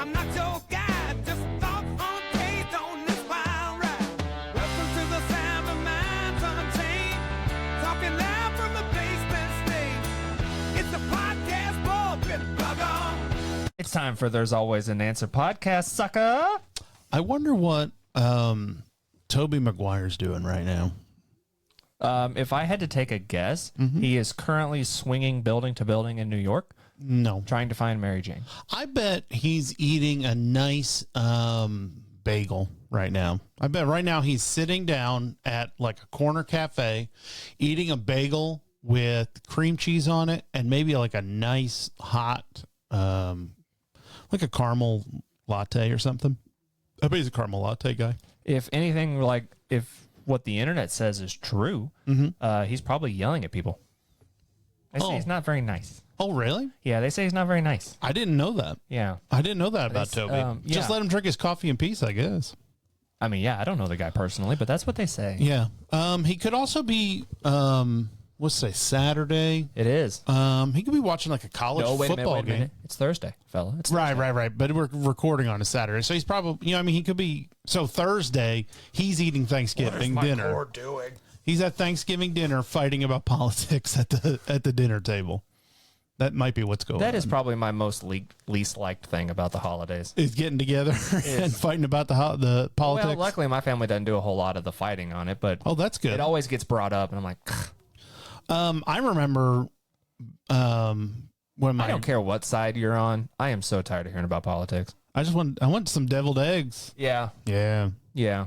I'm not your guy, just thoughts on taste on this wild ride. Welcome to the sound of Minds Unchained, talking loud from the basement stage. It's a podcast for bug on. It's time for There's Always an Answer podcast, sucker. I wonder what Tobey Maguire's doing right now. If I had to take a guess, he is currently swinging building to building in New York. No. Trying to find Mary Jane. I bet he's eating a nice bagel right now. I bet right now he's sitting down at like a corner cafe eating a bagel with cream cheese on it and maybe like a nice hot, like a caramel latte or something. I bet he's a caramel latte guy. If anything, like if what the internet says is true, he's probably yelling at people. They say he's not very nice. Oh, really? Yeah, they say he's not very nice. I didn't know that. Yeah. I didn't know that about Toby. yeah. Just let him drink his coffee in peace, I guess. I mean, yeah, I don't know the guy personally, but that's what they say. Yeah. He could also be, let's say Saturday. It is. He could be watching like a college football game. It's Thursday, fella. It's Right. Thursday. But we're recording on a Saturday. So he's probably, he could be. So Thursday, he's eating Thanksgiving dinner. Core doing? He's at Thanksgiving dinner fighting about politics at the dinner table. That might be what's going on. That is probably my most least liked thing about the holidays. Is getting together and fighting about the politics. Well, luckily my family doesn't do a whole lot of the fighting on it, but that's good. It always gets brought up, and I'm like, I remember when I don't care what side you're on. I am so tired of hearing about politics. I want some deviled eggs. Yeah. Yeah.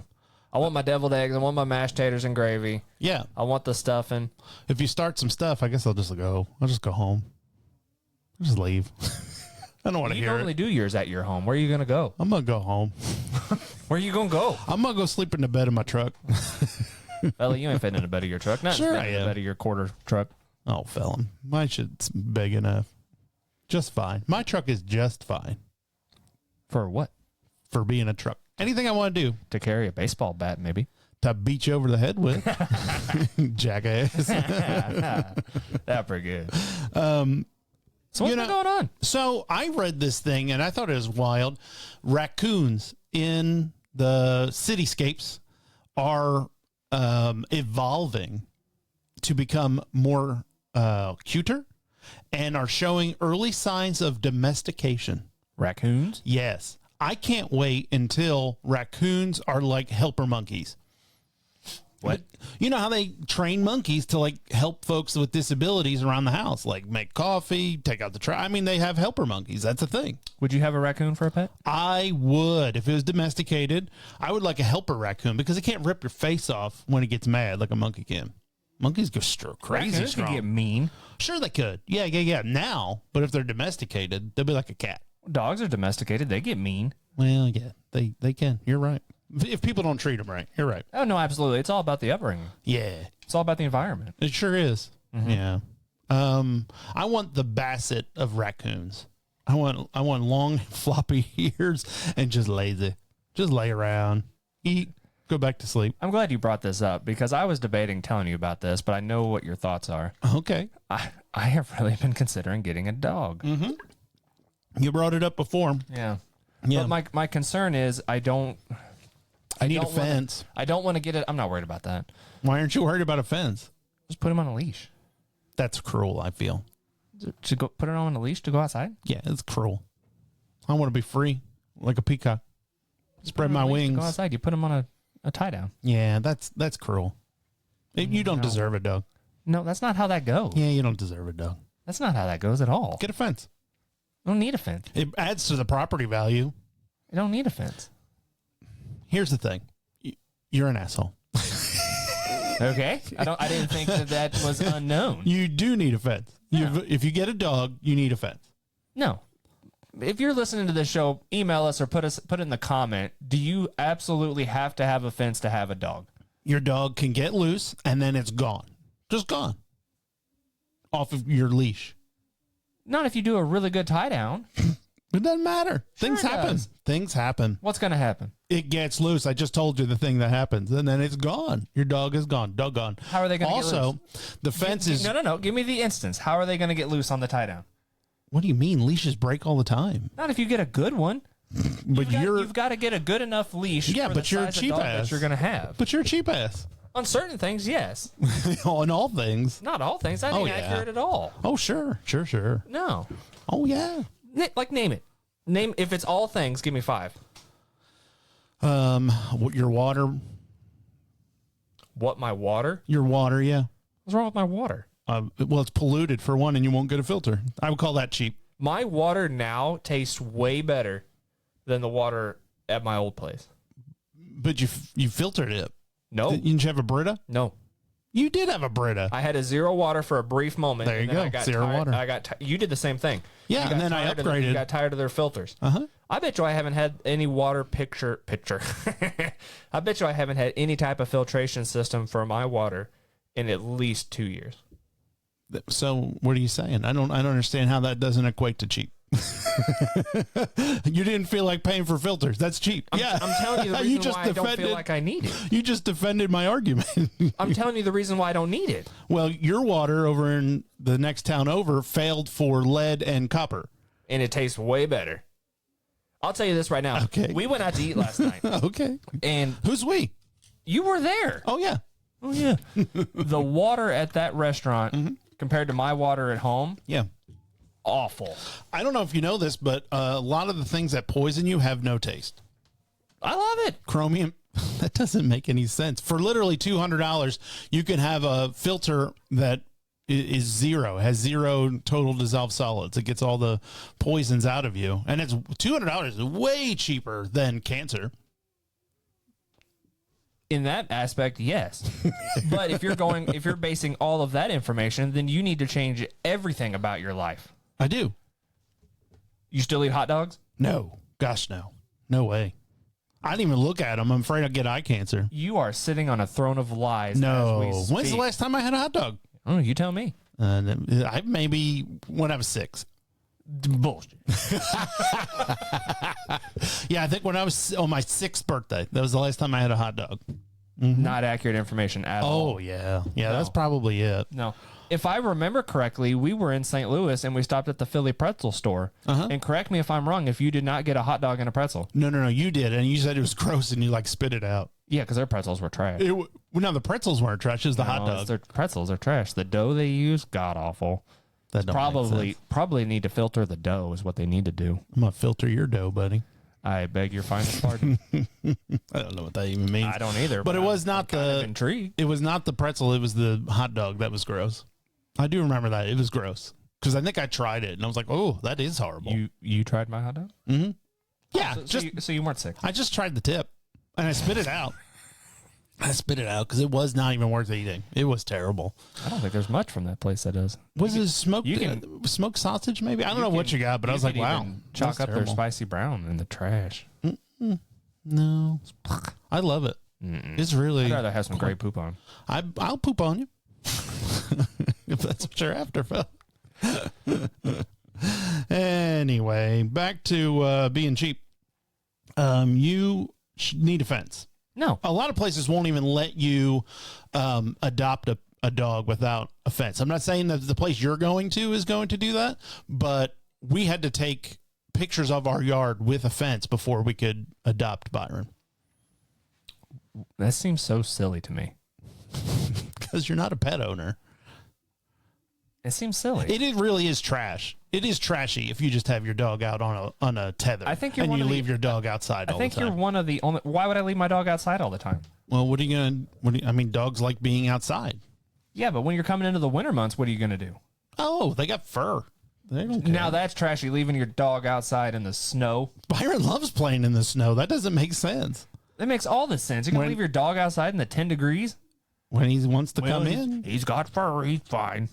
I want my deviled eggs. I want my mashed taters and gravy. Yeah. I want the stuffing. If you start some stuff, I guess I'll just go home. I'll just leave. I don't want to hear it. You normally do yours at your home. Where are you going to go? I'm going to go home. Where are you going to go? I'm going to go sleep in the bed of my truck. Fella, you ain't fitting in the bed of your truck. Not Sure fitting in the bed of your quarter truck. Oh, fella. My shit's big enough. Just fine. My truck is just fine. For what? For being a truck. Anything I want to do. To carry a baseball bat, maybe. To beat you over the head with. Jackass. That's pretty good. So what's been going on? So I read this thing and I thought it was wild. Raccoons in the cityscapes are evolving to become more cuter and are showing early signs of domestication. Raccoons? Yes. I can't wait until raccoons are like helper monkeys. What? You know how they train monkeys to like help folks with disabilities around the house, like make coffee, take out the trash. I mean, they have helper monkeys. That's a thing. Would you have a raccoon for a pet? I would. If it was domesticated, I would like a helper raccoon because it can't rip your face off when it gets mad like a monkey can. Monkeys go crazy Raccoons strong. can get mean. Sure they could. Yeah. Now, but if they're domesticated, they'll be like a cat. Dogs are domesticated. They get mean. Well, yeah, they can. You're right. If people don't treat them right, you're right. Oh, no, absolutely. It's all about the upbringing. Yeah. It's all about the environment. It sure is. Mm-hmm. Yeah. I want the Basset of raccoons. I want long, floppy ears and just lazy. Just lay around, eat, go back to sleep. I'm glad you brought this up because I was debating telling you about this, but I know what your thoughts are. Okay. I have really been considering getting a dog. Mm-hmm. You brought it up before. Yeah. Yeah. But my concern is I need a fence. I don't want to get it. I'm not worried about that. Why aren't you worried about a fence? Just put him on a leash. That's cruel, I feel. To go put it on a leash to go outside? Yeah, it's cruel. I want to be free like a peacock. Spread my wings. Go outside. You put him on a tie down. Yeah, that's cruel. You don't deserve a dog. No, that's not how that goes. Yeah, you don't deserve a dog. That's not how that goes at all. Get a fence. I don't need a fence. It adds to the property value. I don't need a fence. Here's the thing. You're an asshole. Okay. I didn't think that was unknown. You do need a fence. No. If you get a dog, you need a fence. No. If you're listening to this show, email us or put it in the comment. Do you absolutely have to have a fence to have a dog? Your dog can get loose and then it's gone. Just gone. Off of your leash. Not if you do a really good tie down. It doesn't matter. Sure Things happen. does. Things happen. What's going to happen? It gets loose. I just told you the thing that happens, and then it's gone. Your dog is gone. Doggone. How are they going to get loose? Also, the fence is... No. Give me the instance. How are they going to get loose on the tie down? What do you mean? Leashes break all the time. Not if you get a good one. But you've got to get a good enough leash. Yeah, for but the you're a size of cheap dog ass. that you're going to have. But you're a cheap ass. On certain things, yes. On all things. Not all things. That ain't accurate at all. Oh, sure. No. Oh, yeah. Name it. Name if it's all things. Give me 5. Your water. What, my water? Your water, yeah. What's wrong with my water? Well, it's polluted for one, and you won't get a filter. I would call that cheap. My water now tastes way better than the water at my old place. But you filtered it. No. Didn't you have a Brita? No. You did have a Brita. I had a zero water for a brief moment. There you and then go. I got Zero tired. water. You did the same thing. Yeah, and then I upgraded. You got tired of their filters. Uh-huh. I bet you I haven't had any water picture. I bet you I haven't had any type of filtration system for my water in at least 2 years. So what are you saying? I don't understand how that doesn't equate to cheap. You didn't feel like paying for filters. That's cheap. I'm telling you the reason why I don't feel like I need it. You just defended my argument. I'm telling you the reason why I don't need it. Well, your water over in the next town over failed for lead and copper. And it tastes way better. I'll tell you this right now. Okay. We went out to eat last night. Okay. And who's we? you were there. Oh, yeah. Oh, yeah. The water at that restaurant compared to my water at home, Yeah. awful. I don't know if you know this, but a lot of the things that poison you have no taste. I love it. Chromium, that doesn't make any sense. For literally $200, you can have a filter that is zero, has zero total dissolved solids. It gets all the poisons out of you. And it's $200 is way cheaper than cancer. In that aspect, yes. But if you're basing all of that information, then you need to change everything about your life. I do. You still eat hot dogs? No. Gosh, no. No way. I didn't even look at them. I'm afraid I'll get eye cancer. You are sitting on a throne of lies. No. As we speak. When's the last time I had a hot dog? Oh, you tell me. I maybe when I was 6. Bullshit. Yeah, I think when I was on my 6th birthday, that was the last time I had a hot dog. Not accurate information at all. Oh, yeah. Yeah, No. that's probably it. No. If I remember correctly, we were in St. Louis and we stopped at the Philly pretzel store. And correct me if I'm wrong, if you did not get a hot dog and a pretzel. No, you did. And you said it was gross and you like spit it out. Yeah, because their pretzels were trash. No, the pretzels weren't trash. It was the hot dog. Their pretzels are trash. The dough they use, god awful. That don't make sense. Probably need to filter the dough is what they need to do. I'm going to filter your dough, buddy. I beg your finest pardon. I don't know what that even means. I don't either. But it was not I'm kind of intrigued. It was not the pretzel. It was the hot dog that was gross. I do remember that. It was gross. Because I think I tried it, and I was like, oh, that is horrible. You tried my hot dog? Yeah. So you weren't sick. I just tried the tip, and I spit it out. I spit it out because it was not even worth eating. It was terrible. I don't think there's much from that place that is. Was it smoked, you can- smoked sausage maybe? I don't know what you got, but I was like, could wow. even chalk that's up their terrible. spicy brown in the trash. No. I love it. It's really. I'd rather have some great poop on. I'll poop on you. If that's what you're after, Phil. Anyway, back to being cheap. You need a fence. No. A lot of places won't even let you adopt a dog without a fence. I'm not saying that the place you're going to is going to do that, but we had to take pictures of our yard with a fence before we could adopt Byron. That seems so silly to me. Because you're not a pet owner. It seems silly. It really is trash. It is trashy if you just have your dog out on a tether. I think you're and one you of the- leave your dog outside. I all think the time. you're one of the only. Why would I leave my dog outside all the time? Well, what are you gonna? I mean, dogs like being outside. Yeah, but when you're coming into the winter months, what are you going to do? Oh, they got fur. They don't care. Now that's trashy, leaving your dog outside in the snow. Byron loves playing in the snow. That doesn't make sense. That makes all the sense. You're going to leave your dog outside in the 10 degrees? When he wants to come in, He's got fur. He's fine.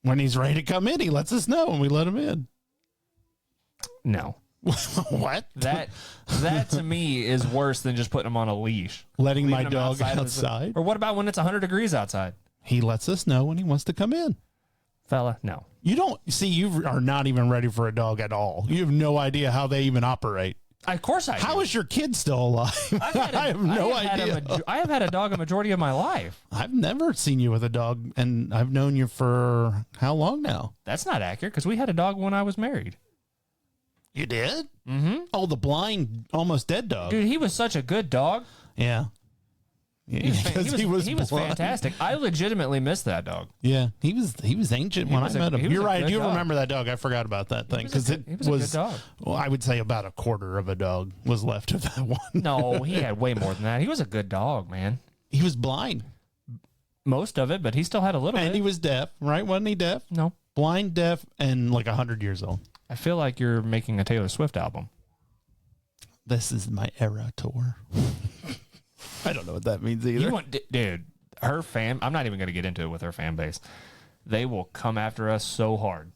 when he's ready to come in, he lets us know and we let him in. No. What? That to me is worse than just putting him on a leash. Letting my Leaving him dog of the- outside? Or what about when it's 100 degrees outside? He lets us know when he wants to come in. Fella, no. You don't see. You are not even ready for a dog at all. You have no idea how they even operate. Of course I do. How is your kid still alive? I have no idea. I have had a dog a majority of my life. I've never seen you with a dog, and I've known you for how long now? That's not accurate because we had a dog when I was married. You did? Mm-hmm. Oh, the blind, almost dead dog. Dude, he was such a good dog. Yeah. He was blind. fantastic. I legitimately missed that dog. Yeah, he was ancient when I met him. You're right. I do remember that dog. I forgot about that thing because it was a good dog. Well, I would say about a quarter of a dog was left of that one. No, he had way more than that. He was a good dog, man. He was blind. Most of it, but he still had a little bit. And he was deaf, right? Wasn't he deaf? No. Blind, deaf, and like 100 years old. I feel like you're making a Taylor Swift album. This is my era tour. I don't know what that means either. Dude, her fan, I'm not even going to get into it with her fan base. They will come after us so hard.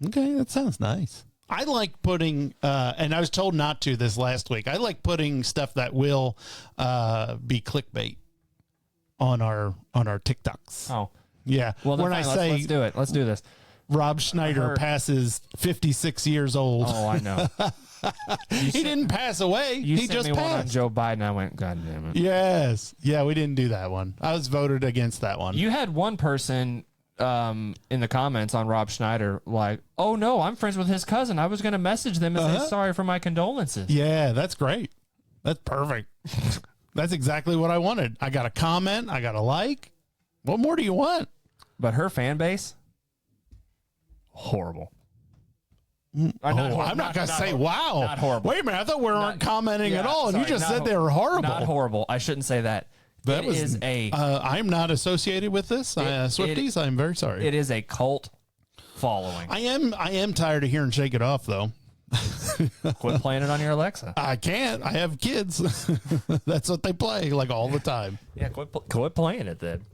Okay, that sounds nice. I like putting, and I was told not to this last week. I like putting stuff that will be clickbait on our TikToks. Oh, yeah. Well, then when fine, I say let's do it. Let's do this. Rob Schneider passes 56 years old. Oh, I know. He didn't pass away. You He sent just me one on passed. Joe Biden. I went, God damn it. Yes. Yeah, we didn't do that one. I was voted against that one. You had one person in the comments on Rob Schneider like, oh, no, I'm friends with his cousin. I was going to message them and say sorry for my condolences. Yeah, that's great. That's perfect. That's exactly what I wanted. I got a comment. I got a like. What more do you want? But her fan base, horrible. I'm not going to say wow. Not horrible. Wait a minute. I thought we weren't commenting at all, and you just said they were horrible. Not horrible. I shouldn't say that. I'm not associated with this. Swifties, I'm very sorry. It is a cult following. I am tired of hearing Shake It Off, though. Quit playing it on your Alexa. I can't. I have kids. That's what they play like all the time. Yeah, quit playing it then.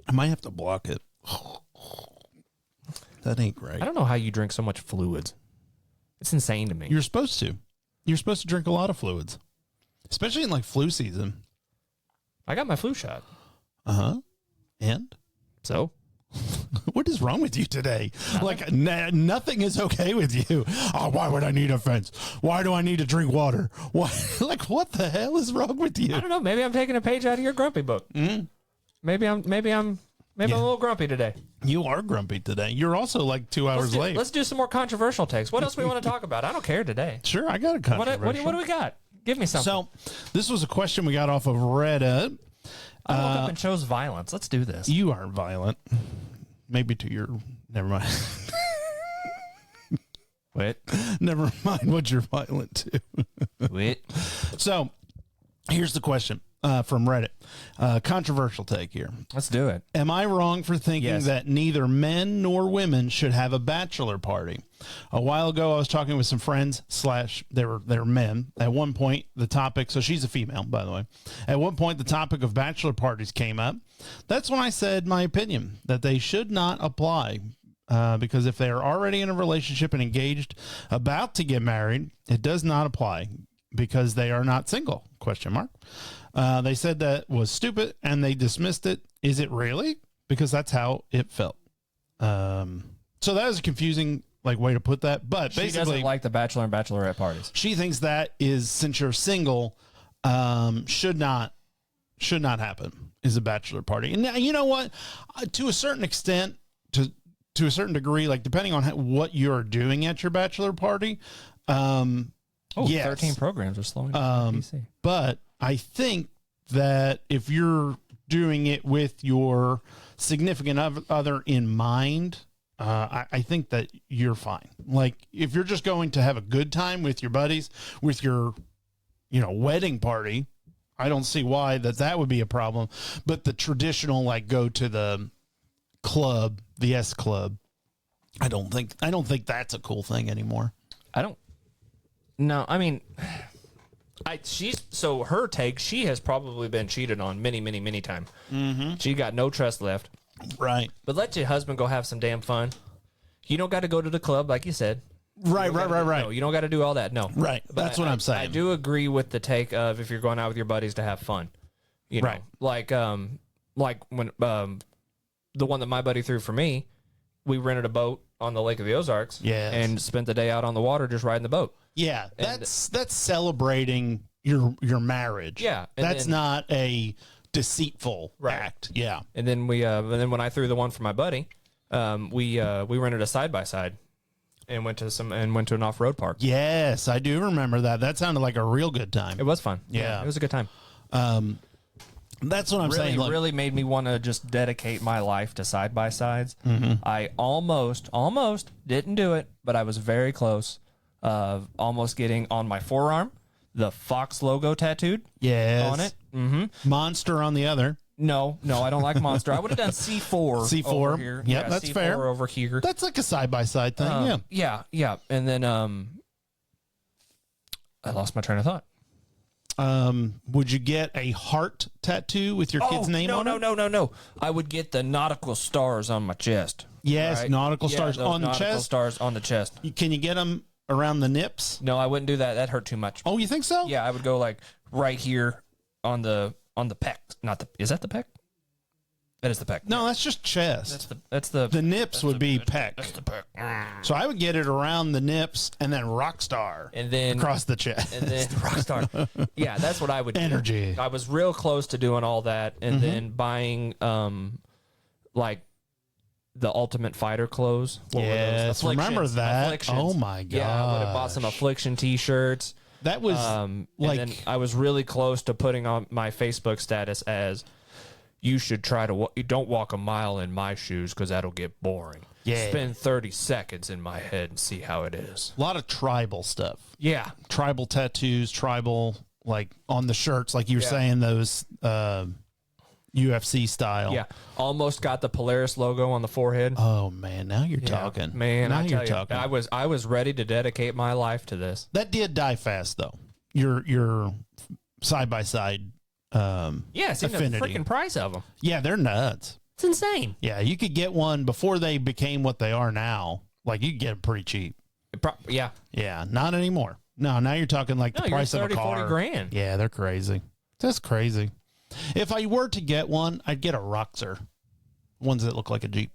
I might have to block it. That ain't great. I don't know how you drink so much fluids. It's insane to me. You're supposed to. You're supposed to drink a lot of fluids, especially in like flu season. I got my flu shot. And so, what is wrong with you today? Like nothing is okay with you. Oh, why would I need a fence? Why do I need to drink water? Why? Like what the hell is wrong with you? I don't know. Maybe I'm taking a page out of your grumpy book. Mm-hmm. Maybe I'm a little grumpy today. You are grumpy today. You're also like 2 hours late. Let's do some more controversial takes. What else do we want to talk about? I don't care today. Sure, I got a controversial. What do we got? Give me something. So, this was a question we got off of Reddit. I woke up and chose violence. Let's do this. You aren't violent. Maybe to your... Never mind. Wait. Never mind what you're violent to. Wait. So, here's the question from Reddit. Controversial take here. Let's do it. Am I wrong for thinking that neither men nor women should have a bachelor party? A while ago, I was talking with some friends / they were men. At one point, the topic, so she's a female, by the way. At one point, the topic of bachelor parties came up. That's when I said my opinion, that they should not apply. Because if they are already in a relationship and engaged, about to get married, it does not apply because they are not single, ? They said that was stupid and they dismissed it. Is it really? Because that's how it felt. So that was a confusing way to put that. But she basically, doesn't like the bachelor and bachelorette parties. She thinks that is, since you're single, should not happen, is a bachelor party. And now, you know what? To a certain extent, to a certain degree, depending on what you're doing at your bachelor party. Yes. 13 programs are slowing down. But I think that if you're doing it with your significant other in mind, I think that you're fine. If you're just going to have a good time with your buddies, with your, wedding party, I don't see why that would be a problem. But the traditional, go to the club, the S Club, I don't think that's a cool thing anymore. No, I mean, her take, she has probably been cheated on many, many, many times. Mm-hmm. She got no trust left. Right. But let your husband go have some damn fun. You don't got to go to the club, like you said. Right. No, you don't got to do all that. No. Right. That's what I'm saying. I do agree with the take of if you're going out with your buddies to have fun. You know, like when the one that my buddy threw for me, we rented a boat on the Lake of the Ozarks. And spent the day out on the water just riding the boat. Yeah, that's celebrating your marriage. Yeah, that's not a deceitful act. Yeah, and then when I threw the one for my buddy, we rented a side by side. and went to an off-road park. Yes, I do remember that. That sounded like a real good time. It was fun. Yeah. It was a good time. That's what I'm saying. Look, Really made me want to just dedicate my life to side-by-sides. Mm-hmm. I almost didn't do it, but I was very close of almost getting on my forearm the Fox logo tattooed yes. on it. Mm-hmm. Monster on the other. No, I don't like Monster. I would have done C4. C4. Over here. Yep, Yeah, that's C4 fair. over here. That's like a side-by-side thing, Yeah. And then I lost my train of thought. Would you get a heart tattoo with your kid's name on it? No. I would get the nautical stars on my chest. Yes, right? nautical stars those on the nautical chest. stars on the chest. Can you get them around the nips? No, I wouldn't do that. That hurt too much. Oh, you think so? Yeah, I would go like right here on the pec. Is that the pec? That is the pec. No, that's just chest. That's the The nips would be pec. That's the pec. So I would get it around the nips and then rock star And then across the chest. and then Rockstar. Yeah, that's what I would do. Energy. I was real close to doing all that and Mm-hmm. then buying like the Ultimate Fighter clothes. What were those? Yes, remember Afflictions. that? Afflictions. Oh my god! Yeah, I would have bought some Affliction t-shirts. That was And like then I was really close to putting on my Facebook status as you should try to you don't walk a mile in my shoes because that'll get boring. Yeah. Spend 30 seconds in my head and see how it is. a lot of tribal stuff. Yeah. Tribal tattoos, tribal like on the shirts, like you were saying, those UFC style. Yeah. Almost got the Polaris logo on the forehead. Oh man, now you're talking. Man, now I you're tell talking. you, I was ready to dedicate my life to this. That did die fast though. Your side by side. Yeah, see the Affinity. freaking price of them. Yeah, they're nuts. It's insane. Yeah, you could get one before they became what they are now. Like you could get them pretty cheap. Yeah. Yeah, not anymore. No, now you're talking like the No, you're price of a 30, car. 40 grand. Yeah, they're crazy. That's crazy. If I were to get one, I'd get a Roxer. Ones that look like a Jeep.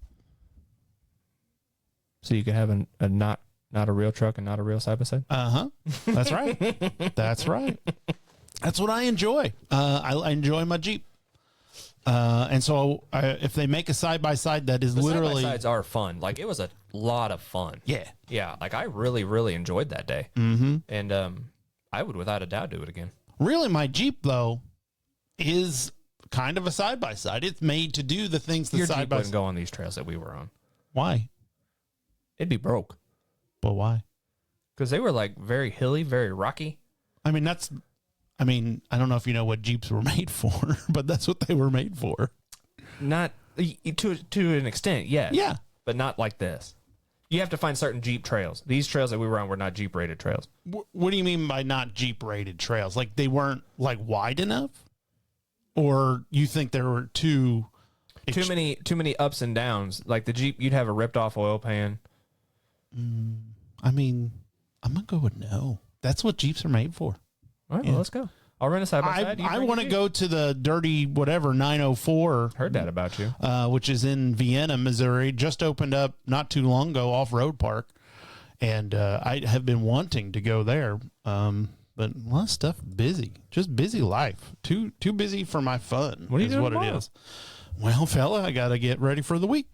So you could have a not a real truck and not a real side-by-side? Uh-huh. That's right. That's right. That's what I enjoy. I enjoy my Jeep. And so if they make a side-by-side that is literally... Side-by-sides are fun. Like, it was a lot of fun. Yeah. Yeah, like, I really, really enjoyed that day. Mm-hmm. And I would, without a doubt, do it again. Really, my Jeep, though, is kind of a side-by-side. It's made to do the things that Your Jeep side-by-side... wouldn't go on these trails that we were on. Why? It'd be broke. But why? Because they were, like, very hilly, very rocky. I mean, I don't know if you know what Jeeps were made for, but that's what they were made for. Not... To an extent, yes. Yeah. But not like this. You have to find certain Jeep trails. These trails that we were on were not Jeep rated trails. What do you mean by not Jeep rated trails? Like they weren't like wide enough, or you think there were too many ups and downs. Like the Jeep, you'd have a ripped off oil pan. I mean, I'm gonna go with no. That's what Jeeps are made for. All right, well, let's go. I'll rent a side by side. I want to go to the dirty whatever 904. Heard that about you. Which is in Vienna, Missouri. Just opened up not too long ago, off-road park, and I have been wanting to go there. But a lot of stuff busy, just busy life. Too busy for my fun. What are you doing what tomorrow? it is. Well, fella, I got to get ready for the week.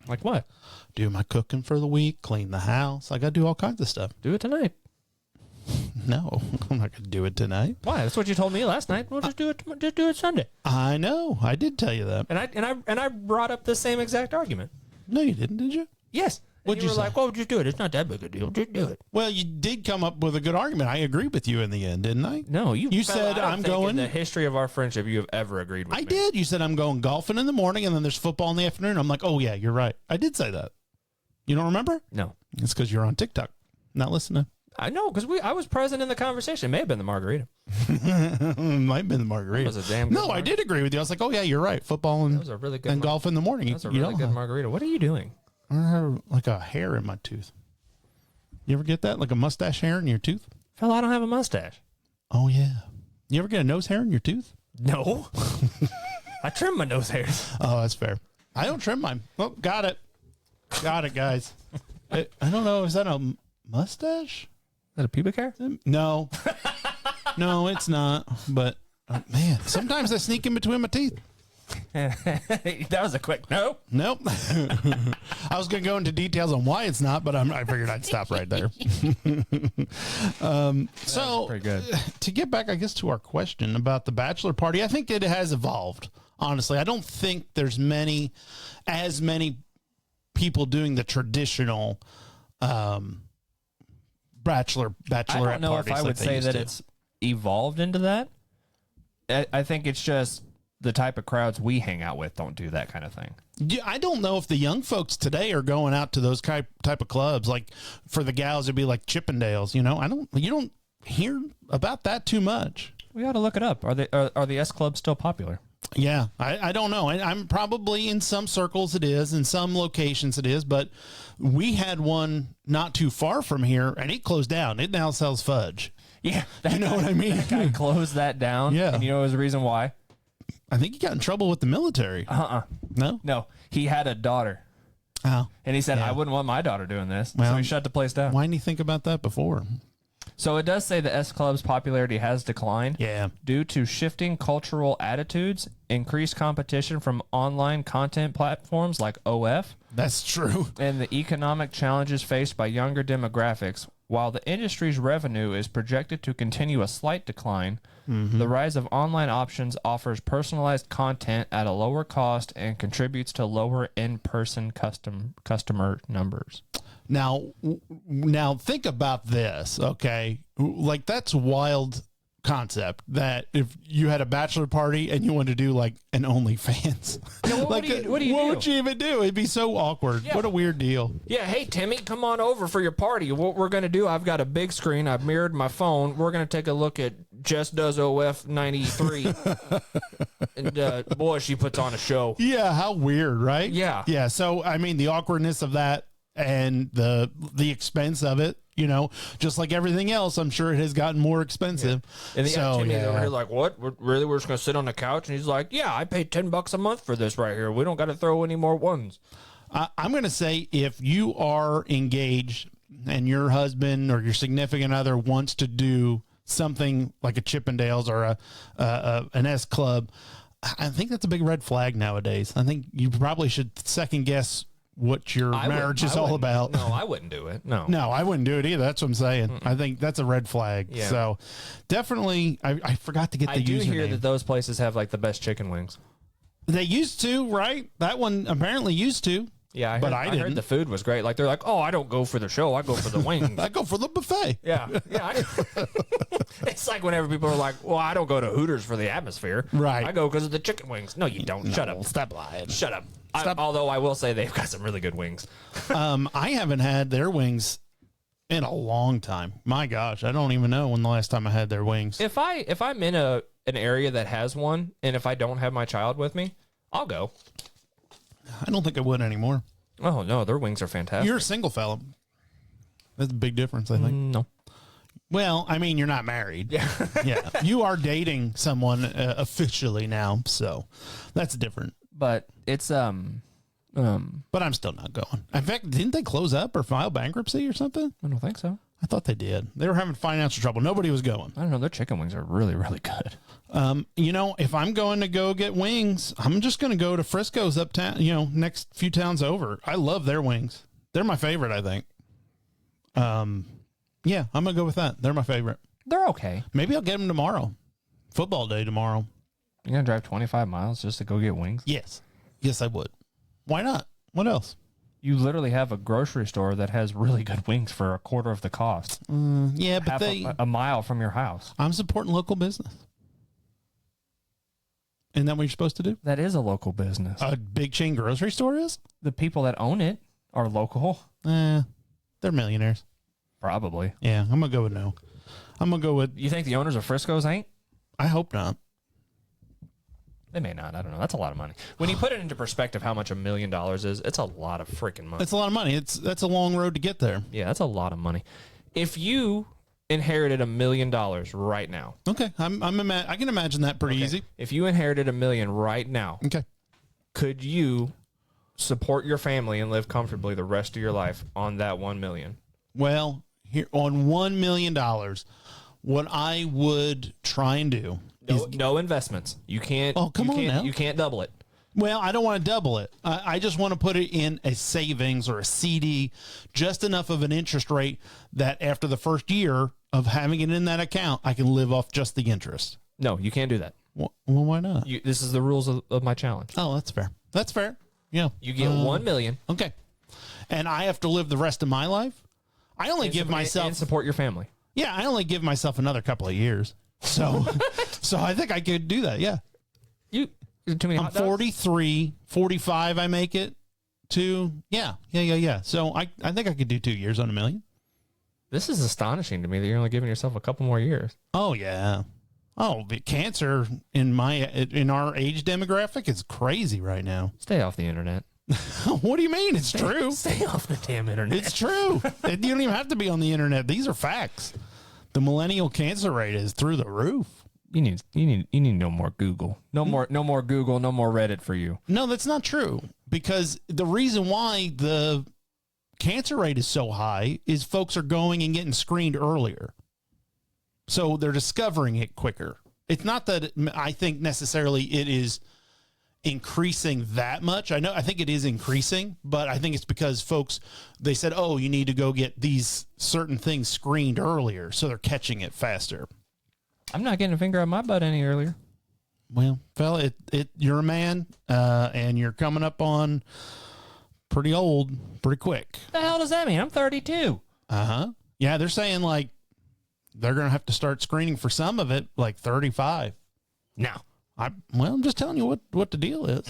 Like what? Do my cooking for the week, clean the house. I got to do all kinds of stuff. Do it tonight. No, I'm not going to do it tonight. Why? That's what you told me last night. We'll just do it. Just do it Sunday. I know. I did tell you that. And I brought up the same exact argument. No, you didn't, did you? Yes. What'd you you were say? like, well, just do it. It's not that big a deal. Just do it. Well, you did come up with a good argument. I agree with you in the end, didn't I? No, you said I don't I'm think going. In the history of our friendship, you have ever agreed with I me. did. You said I'm going golfing in the morning, and then there's football in the afternoon. I'm like, oh yeah, you're right. I did say that. You don't remember? No. It's because you're on TikTok, not listening. I know, because I was present in the conversation. It may have been the margarita. Might have been the margarita. That was a damn good No, I margarita. did agree with you. I was like, oh yeah, you're right. Football and, That was a really good and golf in the morning. That was a You really don't good have- margarita. What are you doing? I have like a hair in my tooth. You ever get that? Like a mustache hair in your tooth? Fella, I don't have a mustache. Oh yeah. You ever get a nose hair in your tooth? No. I trim my nose hairs. Oh, that's fair. I don't trim mine. Oh, got it. Got it, guys. I don't know. Is that a mustache? Is that a pubic hair? No. No, it's not. But, man, sometimes I sneak in between my teeth. That was a quick nope. Nope. I was going to go into details on why it's not, but I figured I'd stop right there. So pretty good. To get back, I guess, to our question about the bachelor party, I think it has evolved. Honestly, I don't think there's as many people doing the traditional bachelorette I don't know parties. if I would say that it's evolved into that. I think it's just the type of crowds we hang out with don't do that kind of thing. Yeah, I don't know if the young folks today are going out to those type of clubs. Like for the gals, it'd be like Chippendales. You don't hear about that too much. We ought to look it up. Are the S clubs still popular? Yeah, I don't know. I'm probably in some circles it is, in some locations it is, but we had one not too far from here, and it closed down. It now sells fudge. Yeah, You know what I mean? That guy closed that down. Yeah. And you know the reason why? I think he got in trouble with the military. No? No, he had a daughter, Oh. and he said, Yeah. "I wouldn't want my daughter doing this," so Well, he shut the place down. Why didn't he think about that before? So it does say the S Club's popularity has declined. Yeah. Due to shifting cultural attitudes, increased competition from online content platforms like OF, That's true. and the economic challenges faced by younger demographics. While the industry's revenue is projected to continue a slight decline, the rise of online options offers personalized content at a lower cost and contributes to lower in-person customer numbers. Now think about this, okay? Like that's a wild concept that if you had a bachelor party and you wanted to do like an OnlyFans, Yeah, what would you even do? It'd be so awkward. Yeah. What a weird deal. Yeah, hey, Timmy, come on over for your party. What we're going to do, I've got a big screen. I've mirrored my phone. We're going to take a look at Jess Does OF 93. And boy, she puts on a show. Yeah, how weird, right? Yeah. Yeah, so I mean the awkwardness of that and the expense of it, just like everything else, I'm sure it has gotten more expensive. And the Timmy's yeah. over here like, what? We're just going to sit on the couch? And he's like, yeah, I paid $10 a month for this right here. We don't got to throw any more ones. I'm going to say if you are engaged and your husband or your significant other wants to do something like a Chippendales or an S Club, I think that's a big red flag nowadays. I think you probably should second guess what your marriage is all about. No, I wouldn't do it. No. No, I wouldn't do it either. That's what I'm saying. I think that's a red flag. Yeah. So definitely, I forgot to get the I do username. hear that those places have like the best chicken wings. They used to, right? That one apparently used to. Yeah, I But heard, I I heard didn't. the food was great. Like they're like, oh, I don't go for the show. I go for the wings. I go for the buffet. Yeah. It's like whenever people are like, well, I don't go to Hooters for the atmosphere. Right. I go because of the chicken wings. No, you don't. Shut up. Stop lying. Shut up. Stop. Although I will say they've got some really good wings. I haven't had their wings in a long time. My gosh, I don't even know when the last time I had their wings. If I'm in an area that has one, and if I don't have my child with me, I'll go. I don't think I would anymore. Oh no, their wings are fantastic. You're a single fella. That's a big difference, I think. No. Well, I mean, you're not married. Yeah. Yeah. You are dating someone officially now, so that's different. But it's But I'm still not going. In fact, didn't they close up or file bankruptcy or something? I don't think so. I thought they did. They were having financial trouble. Nobody was going. I don't know. Their chicken wings are really, really good. If I'm going to go get wings, I'm just going to go to Frisco's uptown, next few towns over. I love their wings. They're my favorite, I think. Yeah, I'm going to go with that. They're my favorite. They're okay. Maybe I'll get them tomorrow. Football day tomorrow. You're going to drive 25 miles just to go get wings? Yes. Yes, I would. Why not? What else? You literally have a grocery store that has really good wings for a quarter of the cost. Yeah, but A mile from your house. I'm supporting local business. Isn't that what you're supposed to do? That is a local business. A big chain grocery store is? The people that own it are local. They're millionaires. Probably. Yeah, I'm going to go with no. I'm going to go with, You think the owners of Frisco's ain't? I hope not. They may not. I don't know. That's a lot of money. When you put it into perspective how much $1 million is, it's a lot of freaking money. It's a lot of money. That's a long road to get there. Yeah, that's a lot of money. If you inherited $1 million right now. Okay, I can imagine that pretty easy. If you inherited $1 million right now, Okay. could you support your family and live comfortably the rest of your life on that $1 million? Well, here on $1 million, what I would try and do is No investments. You can't. Oh, come you on can't, now. You can't double it. Well, I don't want to double it. I just want to put it in a savings or a CD, just enough of an interest rate that after the first year of having it in that account, I can live off just the interest. No, you can't do that. Well, why not? This is the rules of my challenge. Oh, that's fair. That's fair. Yeah. You get 1 million. Okay. And I have to live the rest of my life? I only give myself... And support your family. Yeah, I only give myself another couple of years. So so I think I could do that, yeah. Too many I'm hot dogs? 43, 45 I make it to... Yeah. So I think I could do 2 years on $1 million. This is astonishing to me that you're only giving yourself a couple more years. Oh, yeah. Oh, the cancer in our age demographic is crazy right now. Stay off the internet. What do you mean? It's true. Stay off the damn internet. It's true. You don't even have to be on the internet. These are facts. The millennial cancer rate is through the roof. You need no more Google. No more Google, no more Reddit for you. No, that's not true. Because the reason why the cancer rate is so high is folks are going and getting screened earlier. So they're discovering it quicker. It's not that I think necessarily it is increasing that much. I think it is increasing, but I think it's because folks, they said, oh, you need to go get these certain things screened earlier. So they're catching it faster. I'm not getting a finger on my butt any earlier. Well, fella, you're a man, and you're coming up on pretty old pretty quick. The hell does that mean? I'm 32. Uh-huh. Yeah, they're saying like they're going to have to start screening for some of it like 35. No. I'm just telling you what the deal is.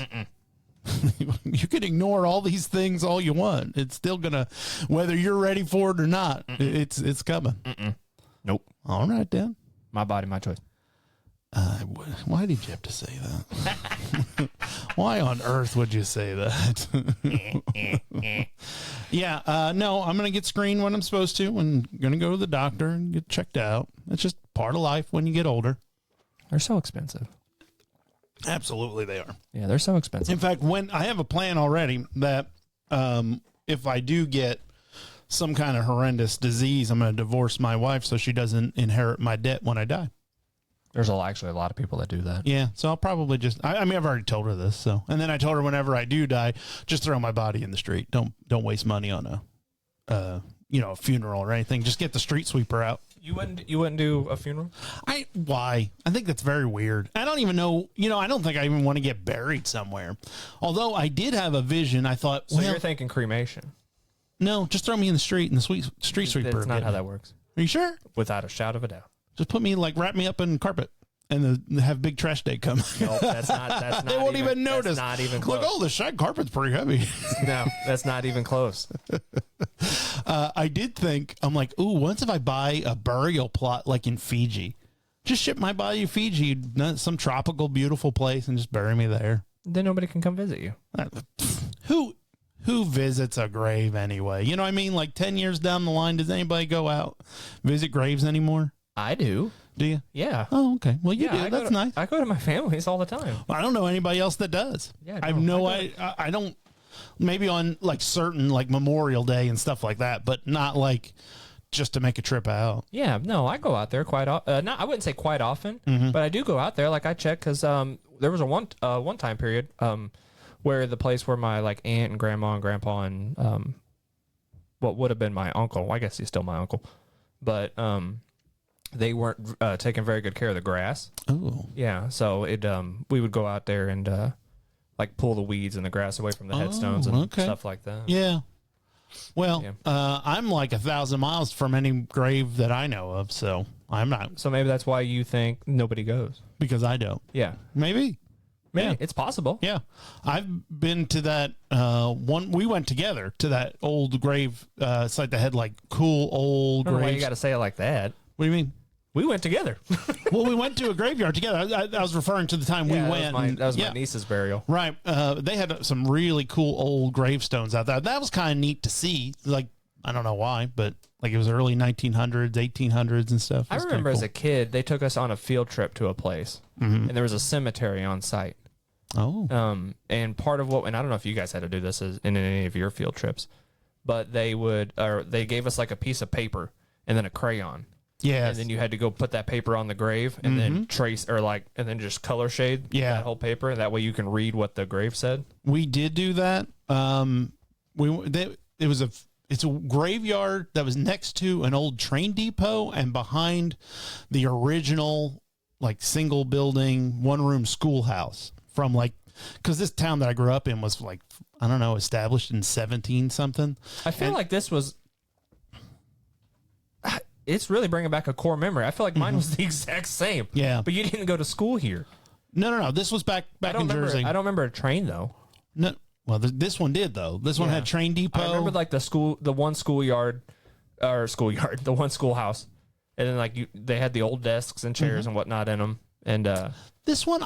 You can ignore all these things all you want. It's still going to, whether you're ready for it or not, it's coming. Nope. All right, then. My body, my choice. Why did you have to say that? Why on earth would you say that? Yeah, no, I'm going to get screened when I'm supposed to. I'm going to go to the doctor and get checked out. It's just part of life when you get older. They're so expensive. Absolutely, they are. Yeah, they're so expensive. In fact, when I have a plan already that if I do get some kind of horrendous disease, I'm going to divorce my wife so she doesn't inherit my debt when I die. There's actually a lot of people that do that. Yeah, so I'll probably just, I mean, I've already told her this. So, and then I told her whenever I do die, just throw my body in the street. Don't waste money on a funeral or anything. Just get the street sweeper out. You wouldn't do a funeral? Why? I think that's very weird. I don't even know. I don't think I even want to get buried somewhere. Although I did have a vision. I thought, so you're thinking cremation? No, just throw me in the street and the street sweeper. That's not how that works. Are you sure? Without a shadow of a doubt. Just put me wrap me up in carpet and have big trash day come. No, that's not. They won't even notice. That's not even close. Look, the shag carpet's pretty heavy. No, that's not even close. I did think, I'm like, ooh, once if I buy a burial plot like in Fiji, just ship my body to Fiji, some tropical, beautiful place, and just bury me there. Then nobody can come visit you. Who visits a grave anyway? You know what I mean? Like 10 years down the line, does anybody go out visit graves anymore? I do. Do you? Yeah. Oh, okay. Well, you do. That's nice. I go to my family's all the time. I don't know anybody else that does. Yeah, I have no idea. I don't. Maybe on like certain like Memorial Day and stuff like that, but not like just to make a trip out. Yeah. No, I go out there quite often. I wouldn't say quite often, but I do go out there. Like I check because there was a one time period where the place where my like aunt and grandma and grandpa and what would have been my uncle. I guess he's still my uncle, but they weren't taking very good care of the grass. Oh. Yeah, so we would go out there and like pull the weeds and the grass away from the headstones and stuff like that. Yeah. Well, I'm like 1,000 miles from any grave that I know of, so I'm not. So maybe that's why you think nobody goes. Because I don't. Yeah. Maybe. Yeah. It's possible. Yeah. I've been to that one. We went together to that old grave site that had like cool old graves. Why you got to say it like that? What do you mean? We went together. Well, we went to a graveyard together. I was referring to the time we went. That was my niece's burial. Right. They had some really cool old gravestones out there. That was kind of neat to see. Like, I don't know why, but like it was early 1900s, 1800s and stuff. I remember as a kid, they took us on a field trip to a place, and there was a cemetery on site. Oh. And part of and I don't know if you guys had to do this in any of your field trips, but they gave us like a piece of paper and then a crayon. Yes. And then you had to go put that paper on the grave and then trace and then just color shade that whole paper. That way you can read what the grave said. We did do that. It's a graveyard that was next to an old train depot and behind the original like single building 1-room schoolhouse from because this town that I grew up in was established in 17 something. I feel like this was. It's really bringing back a core memory. I feel like mine was the exact same. Yeah. But you didn't go to school here. No. This was back in Jersey. I don't remember a train, though. No. Well, this one did, though. This one had train depot. I remember, the one schoolyard, the one schoolhouse. And then, they had the old desks and chairs and whatnot in them. And this one,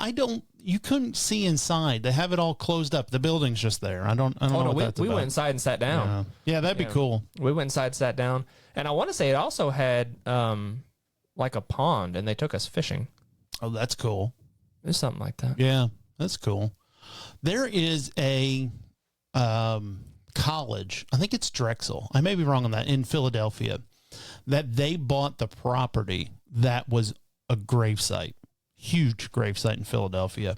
you couldn't see inside. They have it all closed up. The building's just there. I don't know what that's we about. went inside and sat down. Yeah, that'd be cool. We went inside, sat down. And I want to say it also had a pond, and they took us fishing. Oh, that's cool. It's something like that. Yeah, that's cool. There is a college, I think it's Drexel, I may be wrong on that, in Philadelphia, that they bought the property that was a gravesite, huge gravesite in Philadelphia.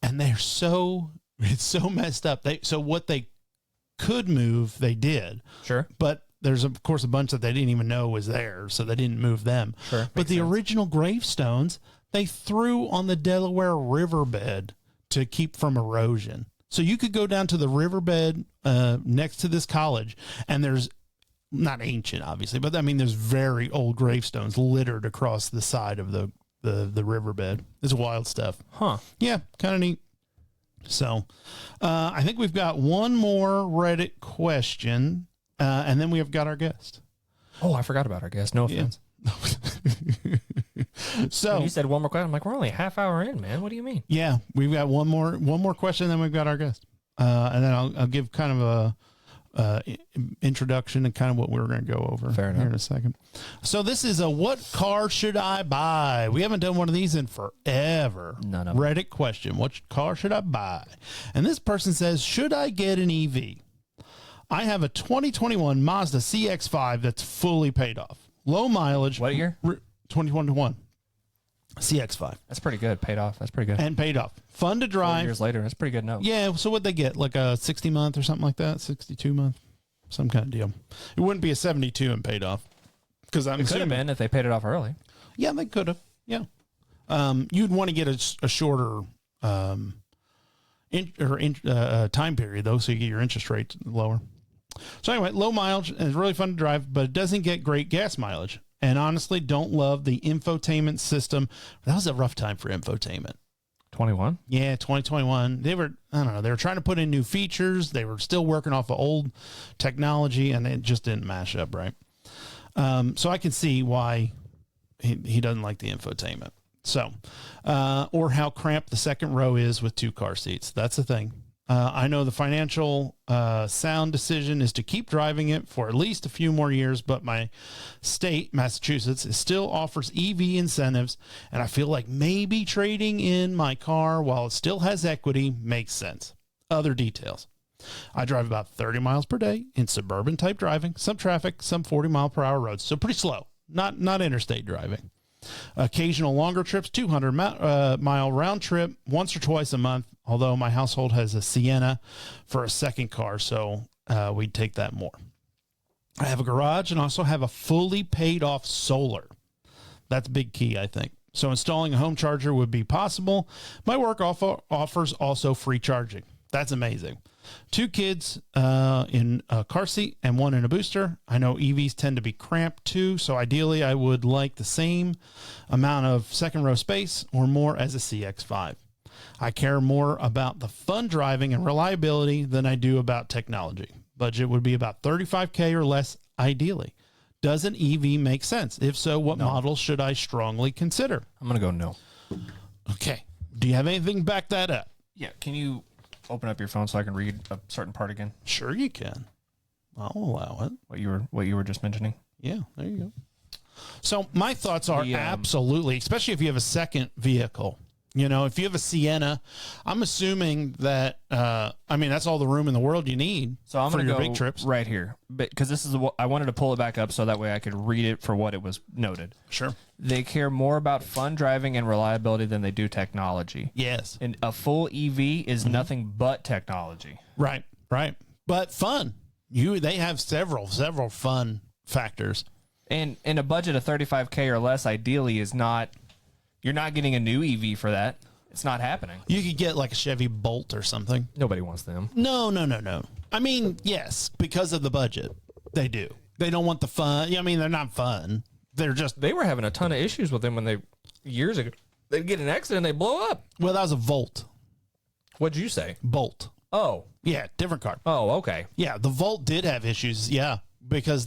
And it's so messed up. So what they could move, they did. Sure. But there's, of course, a bunch that they didn't even know was there, so they didn't move them. Sure. But the original gravestones, they threw on the Delaware riverbed to keep from erosion. So you could go down to the riverbed next to this college, and there's not ancient, obviously, but there's very old gravestones littered across the side of the riverbed. It's wild stuff. Huh. Yeah, kind of neat. So I think we've got one more Reddit question, and then we have got our guest. Oh, I forgot about our guest. No offense. So when you said one more question. I'm like, we're only a half hour in, man. What do you mean? Yeah, we've got one more question, then we've got our guest, and then I'll give kind of a introduction and kind of what we're going to go over here in a second. So this is what car should I buy? We haven't done one of these in forever. None of them. Reddit question: what car should I buy? And this person says, should I get an EV? I have a 2021 Mazda CX-5 that's fully paid off. Low mileage. What year? 2021. CX-5. That's pretty good. Paid off. That's pretty good. And paid off. Fun to drive. 4 years later. That's a pretty good note. Yeah. So what'd they get? Like a 60 month or something like that? 62 month? Some kind of deal. It wouldn't be a 72 and paid off. Because I'm It could have been if they paid it off early. Yeah, they could have. Yeah. You'd want to get a shorter time period, though, so you get your interest rate lower. So anyway, low mileage and it's really fun to drive, but it doesn't get great gas mileage. And honestly, don't love the infotainment system. That was a rough time for infotainment. 21? Yeah, 2021. They were trying to put in new features. They were still working off of old technology, and it just didn't mash up right. So I can see why he doesn't like the infotainment. So, or how cramped the second row is with 2 car seats. That's the thing. I know the financial sound decision is to keep driving it for at least a few more years, but my state, Massachusetts, still offers EV incentives, and I feel like maybe trading in my car while it still has equity makes sense. Other details. I drive about 30 miles per day in suburban type driving, some traffic, some 40 mile per hour roads, so pretty slow, not interstate driving. Occasional longer trips, 200 mile round trip once or twice a month, although my household has a Sienna for a second car, so we'd take that more. I have a garage and also have a fully paid off solar. That's a big key, I think. So installing a home charger would be possible. My work offers also free charging. That's amazing. 2 kids in a car seat and 1 in a booster. I know EVs tend to be cramped too, so ideally I would like the same amount of second row space or more as a CX-5. I care more about the fun driving and reliability than I do about technology. Budget would be about $35,000 or less ideally. Does an EV make sense? If so, what model should I strongly consider? I'm going to go no. Okay. Do you have anything to back that up? Yeah. Can you open up your phone so I can read a certain part again? Sure you can. I'll allow it. What you were just mentioning? Yeah, there you go. So my thoughts are absolutely, especially if you have a second vehicle, You know, if you have a Sienna, I'm assuming that, that's all the room in the world you need. So I'm going to go big trips. right here, because this is what I wanted to pull it back up so that way I could read it for what it was noted. Sure. They care more about fun driving and reliability than they do technology. Yes. And a full EV is nothing but technology. Right. But fun. They have several fun factors. And in a budget of $35K or less, ideally you're not getting a new EV for that. It's not happening. You could get like a Chevy Bolt or something. Nobody wants them. No. I mean, yes, because of the budget. They do. They don't want the fun. I mean, they're not fun. They were having a ton of issues with them years ago. They'd get an accident, they blow up. Well, that was a Volt. What'd you say? Bolt. Oh. Yeah, different car. Oh, okay. Yeah, the Volt did have issues. Yeah, because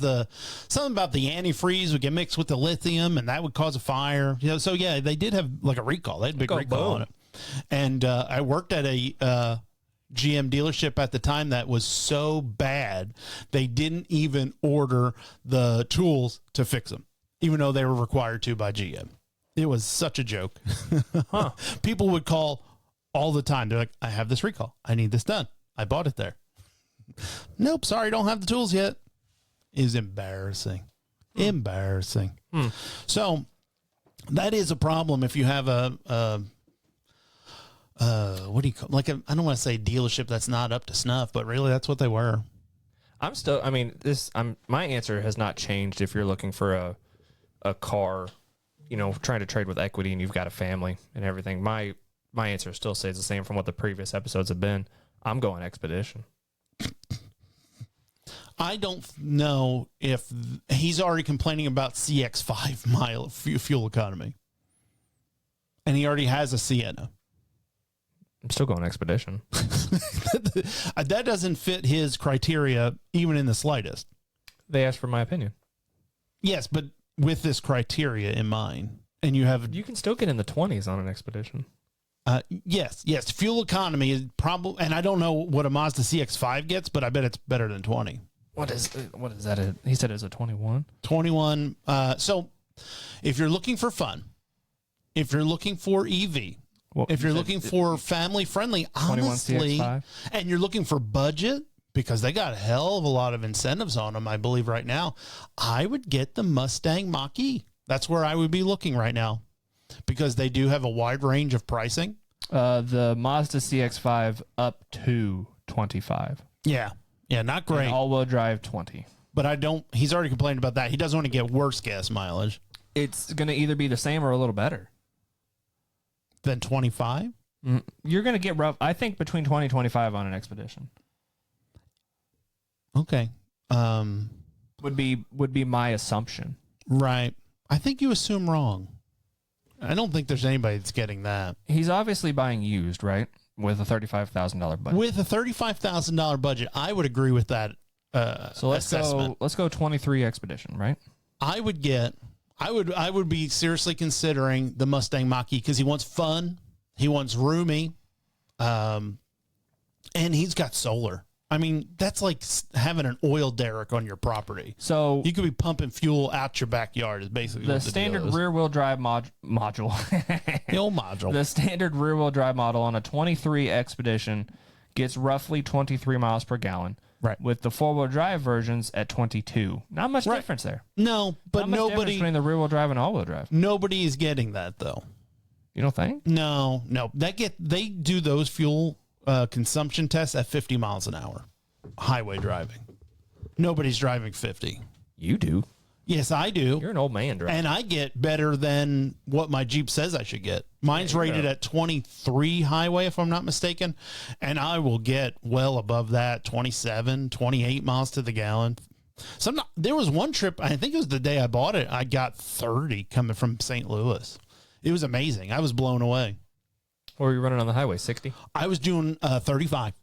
something about the antifreeze would get mixed with the lithium, and that would cause a fire. You know, so yeah, they did have like a recall. They had a big recall on it. And I worked at a GM dealership at the time that was so bad they didn't even order the tools to fix them, even though they were required to by GM. It was such a joke. Huh. People would call all the time. They're like, I have this recall. I need this done. I bought it there. Nope, sorry, don't have the tools yet. It is embarrassing. Embarrassing. So that is a problem if you have what do you call, like I don't want to say dealership that's not up to snuff, but really that's what they were. My answer has not changed if you're looking for a car, trying to trade with equity and you've got a family and everything. My answer still stays the same from what the previous episodes have been. I'm going Expedition. I don't know if he's already complaining about CX-5 mile fuel economy. And he already has a Sienna. I'm still going Expedition. That doesn't fit his criteria even in the slightest. They asked for my opinion. Yes, but with this criteria in mind. And you can still get in the 20s on an Expedition. Yes. Fuel economy is probably, and I don't know what a Mazda CX-5 gets, but I bet it's better than 20. What is that? He said it's a 21. 21. So if you're looking for fun, if you're looking for EV, if you're looking for family friendly, honestly, and you're looking for budget, because they got a hell of a lot of incentives on them, I believe right now, I would get the Mustang Mach-E. That's where I would be looking right now, because they do have a wide range of pricing. The Mazda CX-5 up to 25. Yeah, not great. And all-wheel drive 20. But he's already complained about that. He doesn't want to get worse gas mileage. It's going to either be the same or a little better. Than 25? You're going to get rough. I think between 20 and 25 on an Expedition. Okay. Would be my assumption. Right. I think you assume wrong. I don't think there's anybody that's getting that. He's obviously buying used, right? With a $35,000 budget. With a $35,000 budget, I would agree with that so let's go 23 Expedition, right? I would be seriously considering the Mustang Mach-E because he wants fun, he wants roomy, and he's got solar. I mean, that's like having an oil derrick on your property. So you could be pumping fuel out your backyard is basically the standard rear-wheel drive module. The old module. The standard rear-wheel drive model on a 23 Expedition gets roughly 23 miles per gallon. Right. With the four-wheel drive versions at 22. Not much difference there. No, but Not much difference between the rear-wheel drive and all-wheel drive. Nobody is getting that though. You don't think? No. They do those fuel consumption tests at 50 miles an hour. Highway driving. Nobody's driving 50. You do. Yes, I do. You're an old man driving. And I get better than what my Jeep says I should get. Mine's rated at 23 highway, if I'm not mistaken. And I will get well above that, 27, 28 miles to the gallon. There was one trip, I think it was the day I bought it, I got 30 coming from St. Louis. It was amazing. I was blown away. What were you running on the highway, 60? I was doing 35.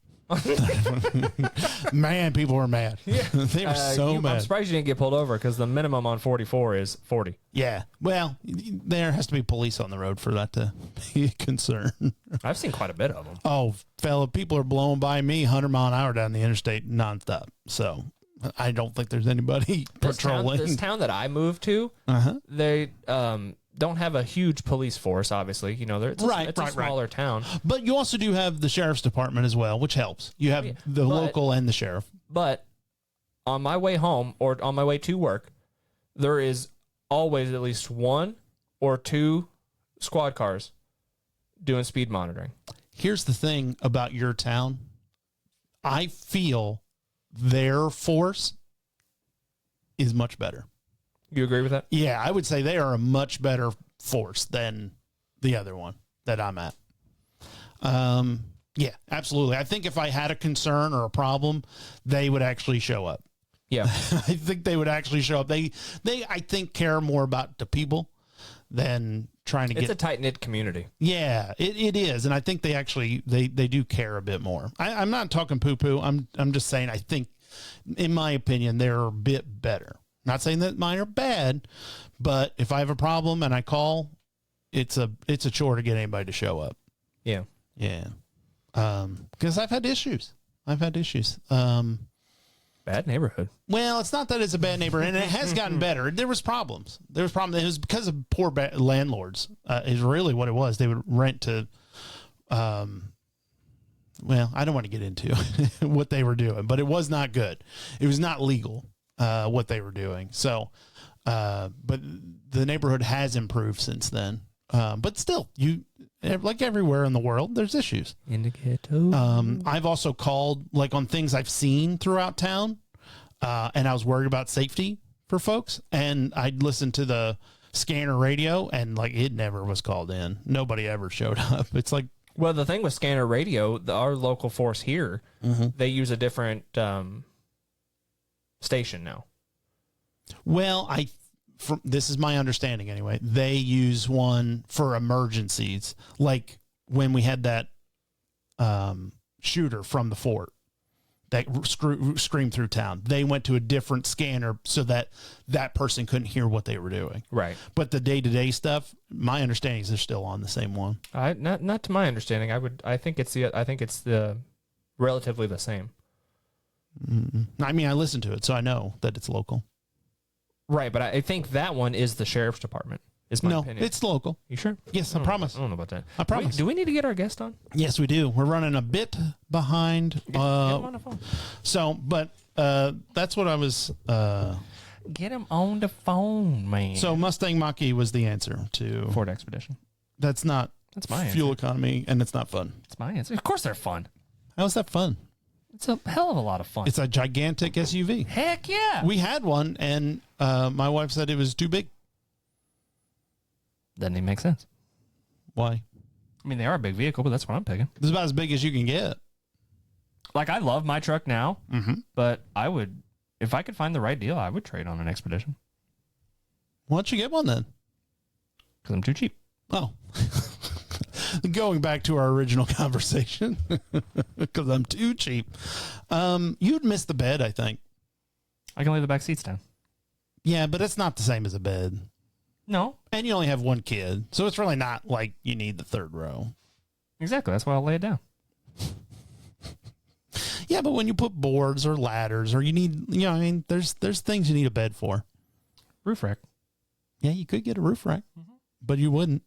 Man, people were mad. Yeah. They were so mad. I'm surprised you didn't get pulled over because the minimum on 44 is 40. Yeah. Well, there has to be police on the road for that to be a concern. I've seen quite a bit of them. Oh, fella, people are blowing by me 100 mile an hour down the interstate nonstop. So I don't think there's anybody patrolling. This town that I moved to, don't have a huge police force, obviously. You know, it's a smaller town. But you also do have the sheriff's department as well, which helps. You have the local and the sheriff. But on my way home or on my way to work, there is always at least 1 or 2 squad cars doing speed monitoring. Here's the thing about your town. I feel their force is much better. You agree with that? Yeah, I would say they are a much better force than the other one that I'm at. Yeah, absolutely. I think if I had a concern or a problem, they would actually show up. Yeah. I think they would actually show up. They I think care more about the people than trying to get. It's a tight-knit community. Yeah, it is. And I think they actually, they do care a bit more. I'm not talking poo-poo. I'm just saying, I think, in my opinion, they're a bit better. Not saying that mine are bad, but if I have a problem and I call, it's a chore to get anybody to show up. Yeah. Yeah. Because I've had issues. Bad neighborhood. Well, it's not that it's a bad neighborhood, and it has gotten better. There was problems. It was because of poor landlords. Is really what it was. They would rent to. Well, I don't want to get into what they were doing, but it was not good. It was not legal. What they were doing. So, but the neighborhood has improved since then. But still, like everywhere in the world, there's issues. I've also called like on things I've seen throughout town, and I was worried about safety for folks, and I'd listen to the scanner radio, and like it never was called in. Nobody ever showed up. It's like, well, the thing with scanner radio, our local force here, they use a different station now. Well, this is my understanding anyway. They use one for emergencies, like when we had that shooter from the fort that screamed through town. They went to a different scanner so that that person couldn't hear what they were doing. Right. But the day-to-day stuff, my understanding is they're still on the same one. Not to my understanding. I think it's the relatively the same. I mean, I listened to it, so I know that it's local. Right, but I think that one is the sheriff's department. Is my opinion. It's local. You sure? Yes, I promise. I don't know about that. I promise. Do we need to get our guest on? Yes, we do. We're running a bit behind. Get him on the phone. So, but that's what I was. Get him on the phone, man. So Mustang Mach-E was the answer to Ford Expedition. That's not. That's my fuel answer. economy, and it's not fun. It's my answer. Of course, they're fun. How is that fun? It's a hell of a lot of fun. It's a gigantic SUV. Heck yeah. We had one, and my wife said it was too big. Doesn't even make sense. Why? I mean, they are a big vehicle, but that's what I'm picking. It's about as big as you can get. Like, I love my truck now, but I would, if I could find the right deal, I would trade on an Expedition. Why don't you get one then? Because I'm too cheap. Oh. Going back to our original conversation, because I'm too cheap. You'd miss the bed, I think. I can lay the back seats down. Yeah, but it's not the same as a bed. No. And you only have one kid, so it's really not like you need the third row. Exactly. That's why I'll lay it down. Yeah, but when you put boards or ladders, or you need, I mean, there's things you need a bed for. Roof rack. Yeah, you could get a roof rack, but you wouldn't.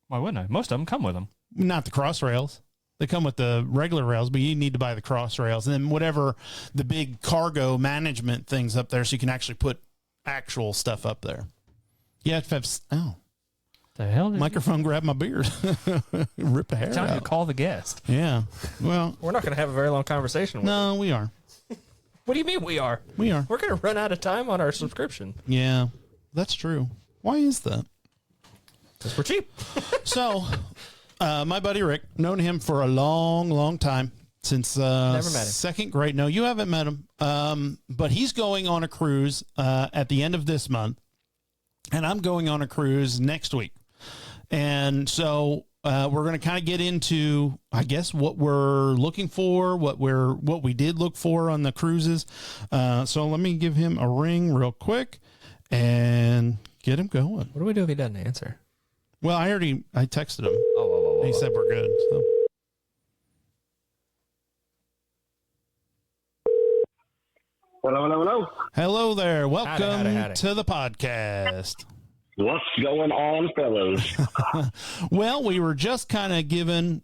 Why wouldn't I? Most of them come with them. Not the cross rails. They come with the regular rails, but you need to buy the cross rails. And then whatever the big cargo management things up there, so you can actually put actual stuff up there. You have to have, The hell? Microphone grab my beard. Rip a hair Time out. to call the guest. Yeah. Well, We're not going to have a very long conversation with no, we are. What do you mean we are? We are. We're going to run out of time on our subscription. Yeah, that's true. Why is that? Because we're cheap. So, my buddy Rick, known him for a long, long time. Since Never met him. Second grade. No, you haven't met him. But he's going on a cruise at the end of this month. And I'm going on a cruise next week. And so we're going to kind of get into, I guess, what we're looking for, what we did look for on the cruises. So let me give him a ring real quick and get him going. What do we do if he doesn't answer? Well, I texted him. Oh. He said we're good. So. Hello. Hello there. Welcome Howdy. to the podcast. What's going on, fellas? Well, we were just kind of given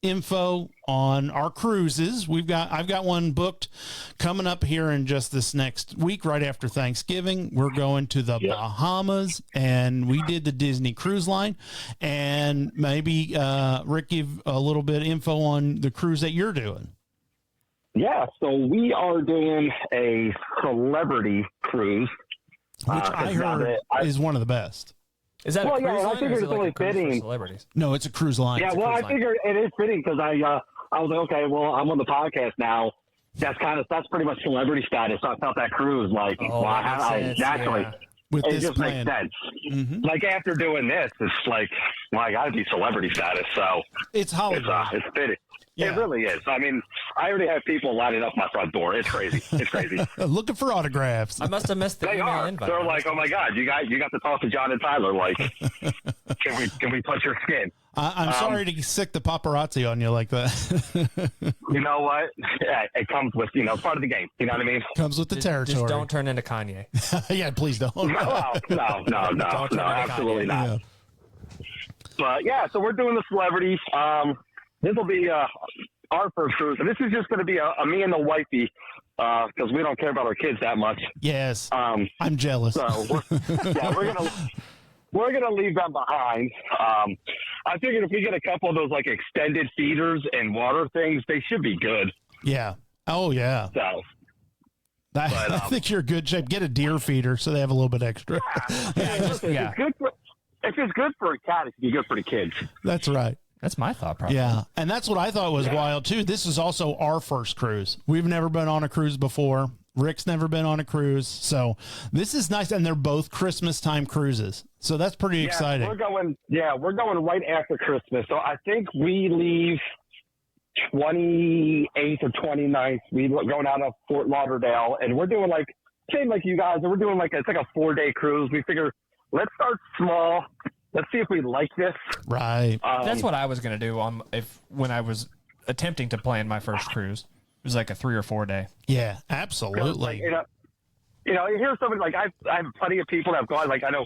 info on our cruises. I've got one booked coming up here in just this next week, right after Thanksgiving. We're going to the Bahamas, and we did the Disney Cruise Line. And maybe Rick, give a little bit of info on the cruise that you're doing. Yeah, so we are doing a celebrity cruise. Which I heard is one of the best. Is that a cruise line? I figured it's only fitting. Celebrities? No, it's a cruise line. Yeah, well, I figured it is fitting because I was like, okay, well, I'm on the podcast now. That's pretty much celebrity status. So I felt that cruise naturally. Yeah. With it this just plan. makes sense. Mm-hmm. Like after doing this, it's like, well, I got to be celebrity status. So it's Hollywood. It's fitting. Yeah. It really is. I mean, I already have people lining up my front door. It's crazy. It's crazy. Looking for autographs. I must have missed the They email are. invite. They're like, oh my God, you got to talk to John and Tyler. Like, can we touch your skin? I'm sorry to sick the paparazzi on you like that. You know what? Yeah, it comes with, part of the game. You know what I mean? Comes with the territory. Just don't turn into Kanye. Yeah, please don't. No, absolutely not. Yeah. But yeah, so we're doing the celebrities. This will be our first cruise, and this is just going to be a me and the wifey because we don't care about our kids that much. Yes, I'm jealous. So we're gonna leave them behind. I figured if we get a couple of those like extended feeders and water things, they should be good. Yeah. Oh yeah. So. I think you're in good shape. Get a deer feeder so they have a little bit extra. Yeah. If it's good for a cat, it can be good for the kids. That's right. That's my thought process. Yeah, and that's what I thought was wild too. This is also our first cruise. We've never been on a cruise before. Rick's never been on a cruise, so this is nice. And they're both Christmas time cruises, so that's pretty exciting. We're going right after Christmas. So I think we leave 28th or 29th. We're going out of Fort Lauderdale, and we're doing same like you guys. And we're doing it's like a 4-day cruise. We figure let's start small. Let's see if we like this. Right. That's what I was going to do when I was attempting to plan my first cruise. It was like a 3 or 4 day. Yeah, absolutely. You hear somebody I have plenty of people that have gone. I know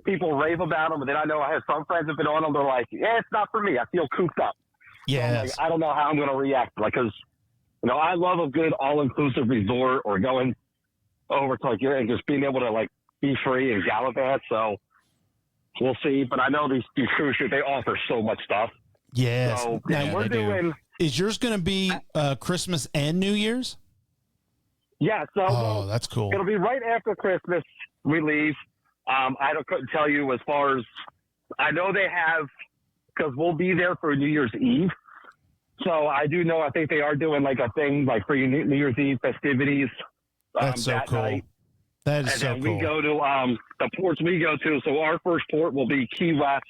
people rave about them, and then I know I have some friends that have been on them. They're like, yeah, it's not for me. I feel cooped up. Yes. So I don't know how I'm going to react. Because, I love a good all-inclusive resort or going over to and just being able to be free and gallivant. So we'll see. But I know these cruise ships, they offer so much stuff. Yes. So now, we're doing. Is yours going to be Christmas and New Year's? Yeah. So that's cool. It'll be right after Christmas. We leave. I couldn't tell you as far as I know they have because we'll be there for New Year's Eve. So I do know. I think they are doing a thing for New Year's Eve festivities. That's so cool. Night. That is so cool. And then we go to the ports we go to. So our first port will be Key West,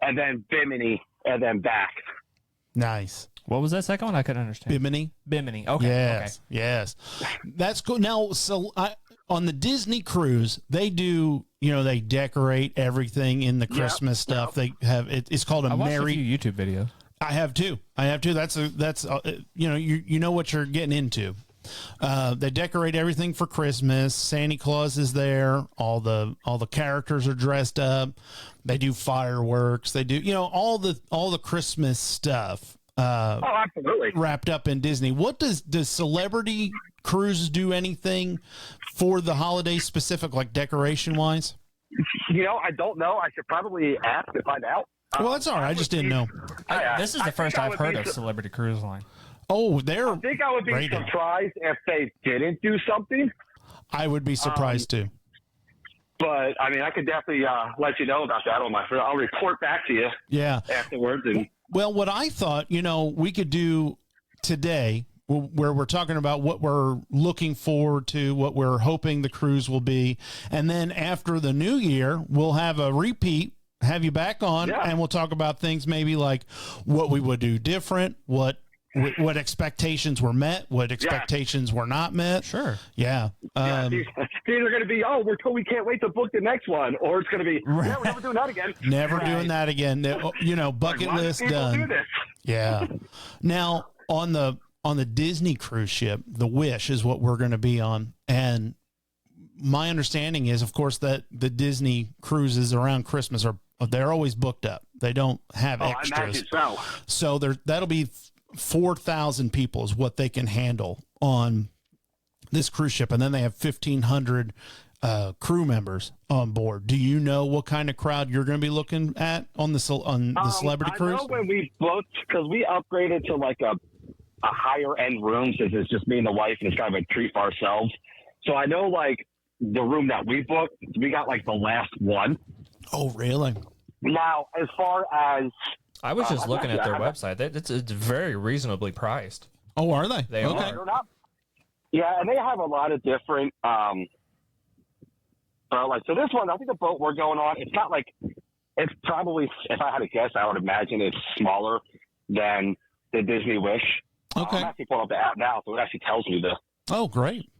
and then Bimini, and then back. Nice. What was that second one? I couldn't understand. Bimini. Okay. Yes. Yes. That's cool. Now, so on the Disney cruise, they do, they decorate everything in the Christmas stuff. They have, it's called a Merry. I watched a few YouTube videos. I have too. That's you know what you're getting into. They decorate everything for Christmas. Santa Claus is there. All the characters are dressed up. They do fireworks. They do, all the Christmas stuff. Absolutely. Wrapped up in Disney. What does Celebrity Cruises do anything for the holidays specific, like decoration wise? I don't know. I should probably ask to find out. Well, that's all right. I just didn't know. This is the first I've heard of Celebrity Cruise Line. Oh, I think I would be surprised if they didn't do something. I would be surprised too. But I mean, I could definitely let you know about that on my. I'll report back to you. Yeah. Afterwards. And well, what I thought, we could do today, where we're talking about what we're looking forward to, what we're hoping the cruise will be, and then after the new year, we'll have a repeat. Have you back on, and we'll talk about things maybe like what we would do different, what expectations were met, what expectations were not met. Sure. Yeah. These are going to be, we can't wait to book the next one, or it's going to be, we're never doing that again. Never doing that again. Bucket list done. Yeah. Now on the Disney cruise ship, the Wish is what we're going to be on, and my understanding is, of course, that the Disney cruises around Christmas they're always booked up. They don't have extras. I imagine so. So that'll be 4,000 people is what they can handle on this cruise ship, and then they have 1,500 crew members on board. Do you know what kind of crowd you're going to be looking at on the celebrity cruise? I know when we booked, because we upgraded to like a higher end room, since it's just me and the wife, and it's kind of a treat for ourselves. So I know like the room that we booked, we got like the last one. Oh, really? Now, as far as I was just looking at their website. It's very reasonably priced. Oh, are they? They okay. are. Yeah, and they have a lot of different. So this one, I think the boat we're going on, it's not like, it's probably, if I had to guess, I would imagine it's smaller than the Disney Wish. Okay. I'm actually pulling up the app now, so it actually tells me the. Oh, great.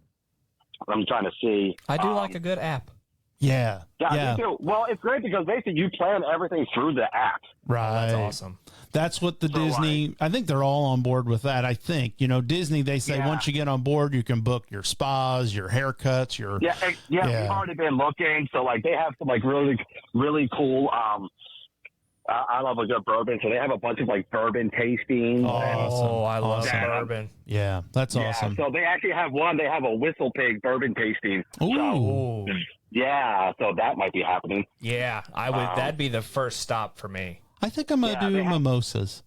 I'm trying to see. I do like a good app. Yeah. Yeah, me too. Well, it's great because basically you plan everything through the app. Right. That's awesome. That's what the Disney, I think they're all on board with that. I think, Disney, they say once you get on board, you can book your spas, your haircuts, your. Yeah. We've already been looking. So, like, they have some, like, really, really cool. I love a good bourbon. So they have a bunch of, like, bourbon tastings. Oh, I love bourbon. Yeah, that's awesome. So they actually have one. They have a Whistle Pig bourbon tasting. Ooh. So, yeah, so that might be happening. Yeah, I would. That'd be the first stop for me. I think I'm going to do mimosas.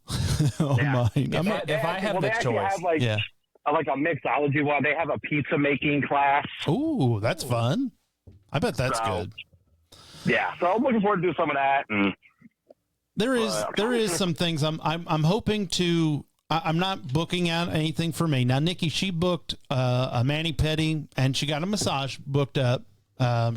Mine. If I have the choice. Have like a mixology one. They have a pizza making class. Ooh, that's fun. I bet that's good. Yeah, so I'm looking forward to do some of that. And there is some things I'm hoping to. I'm not booking out anything for me now. Nikki, she booked a mani-pedi and she got a massage booked up.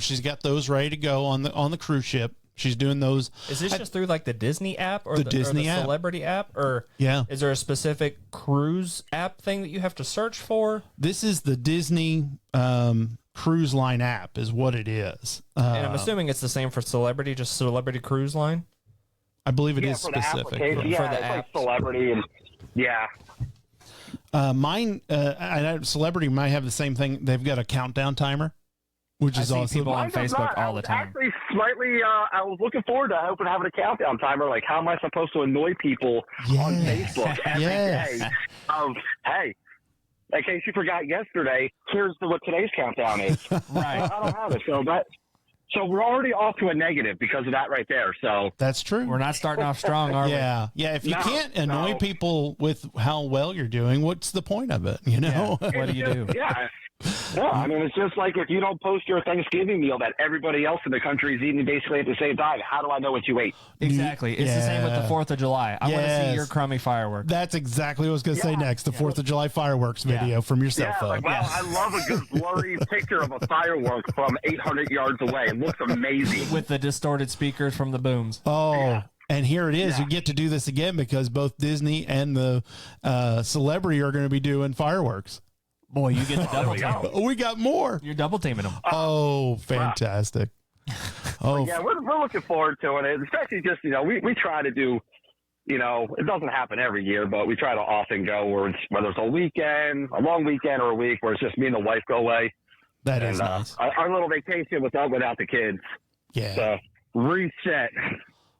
She's got those ready to go on the cruise ship. She's doing those. Is this just through like the Disney app or the Disney app? Celebrity app? Or is there a specific cruise app thing that you have to search for? This is the Disney Cruise Line app is what it is. And I'm assuming it's the same for Celebrity, just Celebrity Cruise Line? I believe it is for specific. The for the it's app. like Celebrity. And mine, Celebrity might have the same thing. They've got a countdown timer. Which is awesome. People on Facebook all the time. Actually, slightly, I was looking forward to having a countdown timer. Like, how am I supposed to annoy people on Facebook every day? Hey, in case you forgot yesterday, here's what today's countdown is. Right. I don't have it. So we're already off to a negative because of that right there. So that's true. We're not starting off strong, are we? Yeah. If you can't annoy people with how well you're doing, what's the point of it? What do you do? Yeah. No, I mean, it's just like if you don't post your Thanksgiving meal that everybody else in the country is eating basically at the same time, how do I know what you ate? Exactly. It's the same with the 4th of July. I want to see your crummy fireworks. That's exactly what I was going to say next, the 4th of July fireworks video from your cell phone. I love a good blurry picture of a firework from 800 yards away. It looks amazing. With the distorted speakers from the booms. Oh, yeah. And here it is. You get to do this again because both Disney and the Celebrity are going to be doing fireworks. Boy, you get the double team. We got more. You're double teaming them. Oh, fantastic. Yeah, we're looking forward to it. Especially just, we try to do, it doesn't happen every year, but we try to often go whether it's a weekend, a long weekend, or a week where it's just me and the wife go away. That is nice. Our little vacation without the kids. Yeah. So reset.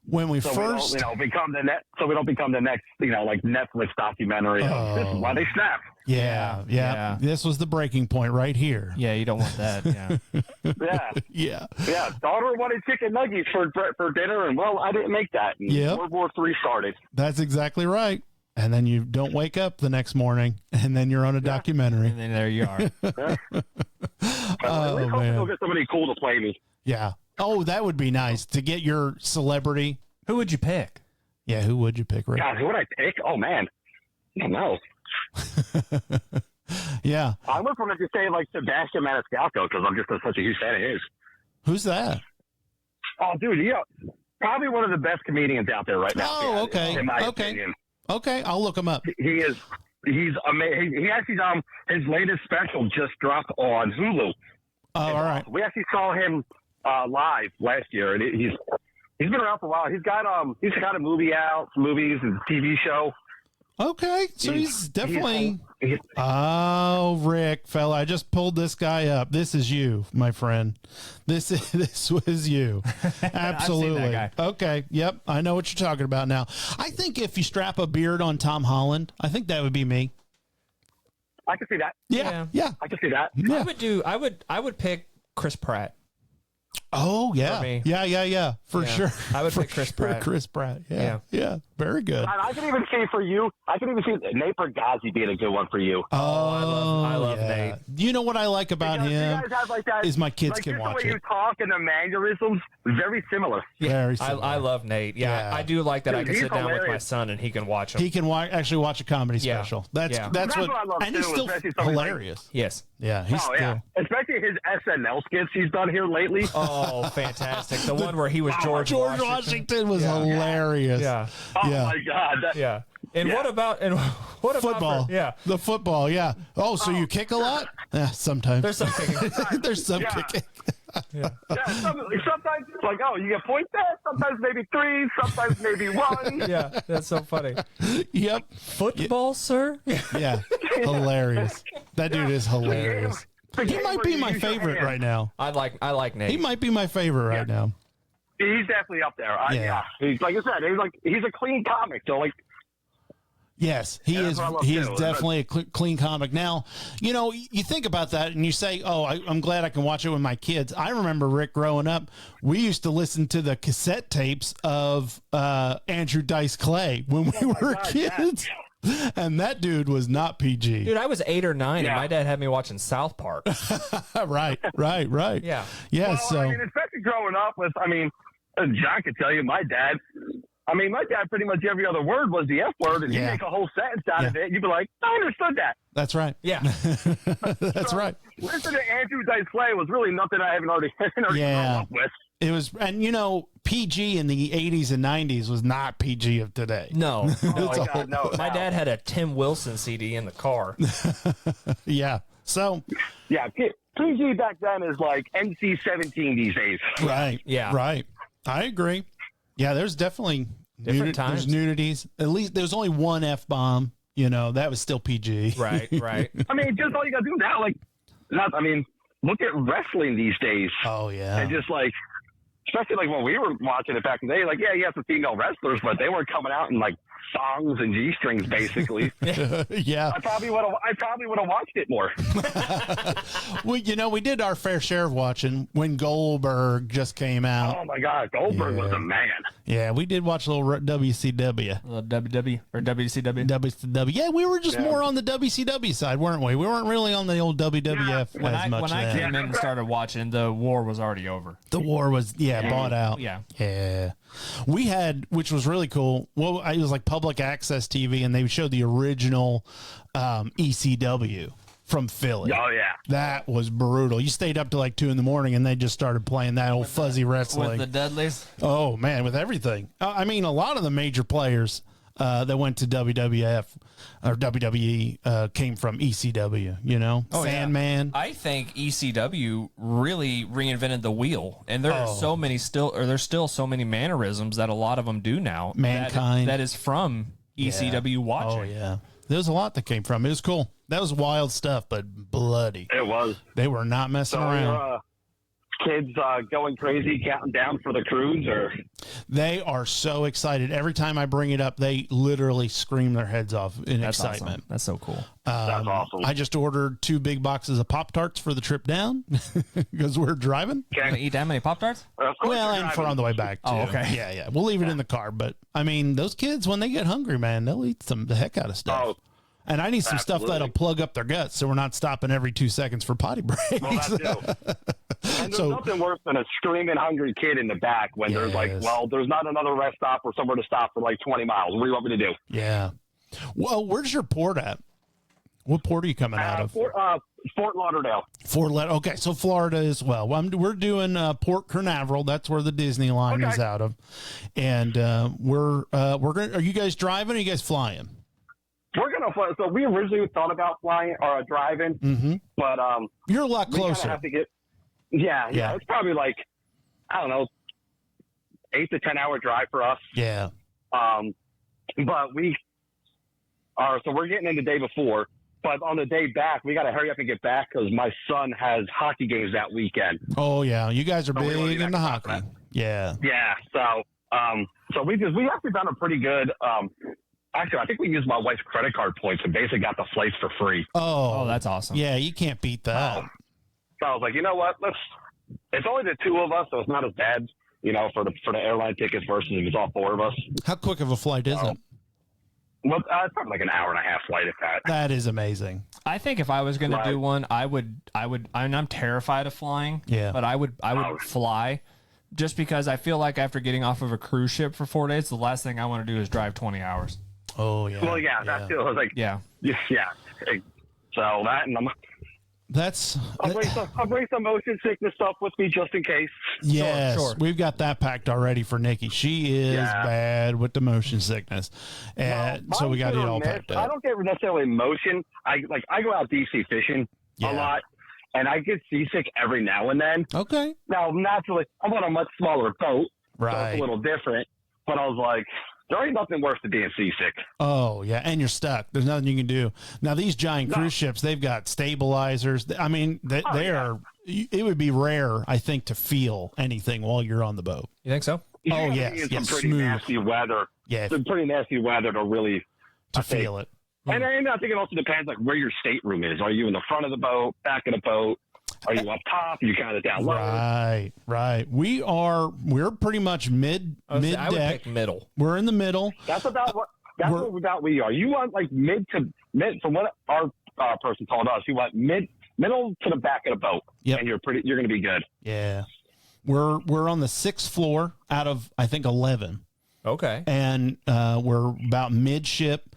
When we so first, we don't become the next, like Netflix documentary. This is why they snap. Yeah. This was the breaking point right here. Yeah, you don't want that. Yeah. Yeah. Daughter wanted chicken nuggets for dinner, and I didn't make that. World War III started. That's exactly right. And then you don't wake up the next morning, and then you're on a documentary. And then there you are. Oh man! We'll get somebody cool to play me. Yeah. Oh, that would be nice to get your celebrity. Who would you pick? Yeah, who would you pick, Rick? God, who would I pick? Oh man, I don't know. Yeah. I would probably just say like Sebastian Maniscalco because I'm just such a huge fan of his. Who's that? Oh, dude, probably one of the best comedians out there right now. Oh, okay. In my opinion. Okay, I'll look him up. He's amazing. He actually his latest special just dropped on Hulu. Oh, all right. We actually saw him live last year, and he's been around for a while. He's got a movie out, movies and TV show. Okay, so he's definitely. he's- Oh, Rick, fella, I just pulled this guy up. This is you, my friend. This was you. Absolutely. guy. Okay, yep, I know what you're talking about now. I think if you strap a beard on Tom Holland, I think that would be me. I can see that. Yeah. I can see that. I would pick Chris Pratt. Oh, yeah. For me. Yeah, for Yeah. sure. I would For pick Chris sure, Pratt. Chris Pratt. Yeah. Very good. And I can even see for you. I can even see Nate Bargatze being a good one for you. I love Nate. You know what I like about Because him you guys have like that, is my kids like can just watch the way it. you talk and the mannerisms, very similar. Very similar. I love Nate. Yeah, Yeah. I do like that. I Dude, can he's sit down with my hilarious. son and he can watch them. He can actually watch a comedy Yeah. special. That's Yeah. that's That's what, what I love, and he's too, still especially something like- hilarious. Yes. Yeah, he's Oh still. yeah, especially his SNL skits he's done here lately. Oh, fantastic! The one where he was George Washington was hilarious. Yeah, Oh yeah. my god. yeah. And Yeah. what about Football. yeah, The football. Yeah. Oh, so you kick a lot? Yeah, sometimes. there's something. There's some Yeah. kicking. Yeah, sometimes it's like, oh, you get points there. Sometimes maybe 3. Sometimes maybe 1. Yeah, that's so funny. Yep. Football, sir. Yeah. Hilarious. That dude is hilarious. He might be my favorite right now. I like Nate. He might be my favorite right now. He's definitely up there. Yeah. Yeah. He's like I said. He's a clean comic. So like, Yes, he that's is. what I love He is too. definitely a clean comic. Now, you know, you think about that and you say, "Oh, I'm glad I can watch it with my kids." I remember Rick growing up. We used to listen to the cassette tapes of Andrew Dice Clay when we were God, kids, and that dude was not PG. Dude, I was 8 or 9, and Yeah. my dad had me watching South Park. Right. Yeah. Yeah. well, So I mean, especially growing up with, John could tell you, my dad pretty much every other word was the F word, and he'd Yeah. make a whole sentence out of Yeah. it. And you'd be like, I understood that. that's right. Yeah. That's right. Listen to Andrew Dice Clay was really nothing I haven't already Yeah. grown up with. It was, and you know, PG in the 80s and 90s was not PG of today. No. Oh No. my God, no. My dad had a Tim Wilson CD in the car. Yeah. So, Yeah, PG back then is like NC-17 these days. right. Yeah. Right. I agree. Yeah, there's definitely Different times. There's nudities. At least there's only one F bomb. You know, that was still PG. Right. I mean, just all you gotta do now, look at wrestling these days. Oh yeah. And just like, especially like when we were watching it back in the day, like, yeah, you have some female wrestlers, but they weren't coming out in like thongs and G-strings, basically. Yeah. I probably would have watched it more. Well, you know, we did our fair share of watching when Goldberg just came out. Oh my God, Goldberg was a man. Yeah, we did watch a little WCW. WW or WCW. WCW. Yeah, we were just more on the WCW side, weren't we? We weren't really on the old WWF When as much. I then. came in and started watching, the war was already over. The war was bought out. Yeah. Yeah. We had, which was really cool. Well, it was like public access TV, and they showed the original ECW from Philly. Oh yeah. That was brutal. You stayed up to like 2 a.m. and they just started playing that old fuzzy wrestling. With the Dudleys. Oh man, with everything. I mean, a lot of the major players that went to WWF or WWE came from ECW. You know, Sandman. I think ECW really reinvented the wheel, and there are so many there's still so many mannerisms that a lot of them do now. Mankind. that is from ECW watching. Oh yeah, there was a lot that came from. It was cool. That was wild stuff, but bloody. It was. They were not messing So around. your kids going crazy, counting down for the cruise, or They are so excited. Every time I bring it up, they literally scream their heads off in That's excitement. awesome. That's so cool. that's awesome. I just ordered 2 big boxes of Pop-Tarts for the trip down because we're driving. Gonna eat that many Pop-Tarts? Of course Well, you're and for driving. on the way back, too. Oh, okay. Yeah. We'll leave it in the car. But, I mean, those kids, when they get hungry, man, they'll eat the heck out of stuff. Oh, And I need some stuff absolutely. that'll plug up their guts so we're not stopping every 2 seconds for potty breaks. well, that too. And there's So- nothing worse than a screaming hungry kid in the back when there's like, Yes. well, there's not another rest stop or somewhere to stop for like 20 miles. What do you want me to do? Yeah. Well, where's your port at? What port are you coming out of? Fort Lauderdale. Okay, so Florida as well. We're doing Port Canaveral. That's where the Disney line Okay. is out of, and we're going. Are you guys driving? Or are you guys flying? We're gonna fly. So we originally thought about flying or driving, but You're a lot we kinda closer. have to get. Yeah. It's probably like, I don't know, 8 to 10 hour drive for us. Yeah. But we So we're getting in the day before. But on the day back, we got to hurry up and get back because my son has hockey games that weekend. Oh, yeah. You guys are So we wanna big do into that hockey. content. Yeah. Yeah. So we actually done a pretty good. Actually, I think we used my wife's credit card points and basically got the flights for free. Oh, that's awesome. Yeah, you can't beat that. So I was like, you know what? It's only the two of us, so it's not as bad, for the airline tickets versus if it's all four of us. How quick of a flight is it? Well, it's probably like an hour and a half flight, if that. That is amazing. I think if I was going to Right. do one, I mean, I'm terrified of flying. Yeah. But I would fly just because I feel like after getting off of a cruise ship for 4 days, the last thing I want to do is drive 20 hours. Oh, yeah. Well, yeah, that too. I was like, Yeah. yeah. So that, and I'll bring some motion sickness stuff with me just in case. Yes, Sure. we've got that packed already for Nikki. She is bad with the motion sickness, and so we got it all packed I up. don't get necessarily motion. I go out deep sea fishing a lot, and I get seasick every now and then. Okay, Now, naturally, I'm on a much smaller boat, so right. it's a little different. But I was like, there ain't nothing worse than being seasick. Oh yeah, and you're stuck. There's nothing you can do. Now these giant cruise ships, they've got stabilizers. I mean, they are. It would be rare, I think, to feel anything while you're on the boat. You think so? Oh, You're gonna be in some pretty smooth. nasty weather. Yeah, Some pretty nasty weather to really to feel it. And I think it also depends like where your stateroom is. Are you in the front of the boat, back of the boat? Are you up top? Are you kind of down low? Right. We're pretty much mid I would deck. pick middle. We're in the middle. That's about what we are. You want like mid from what our person told us. You want middle to the back of the boat. Yep. And you're going to be good. Yeah. We're on the 6th floor out of I think 11. Okay. And we're about midship,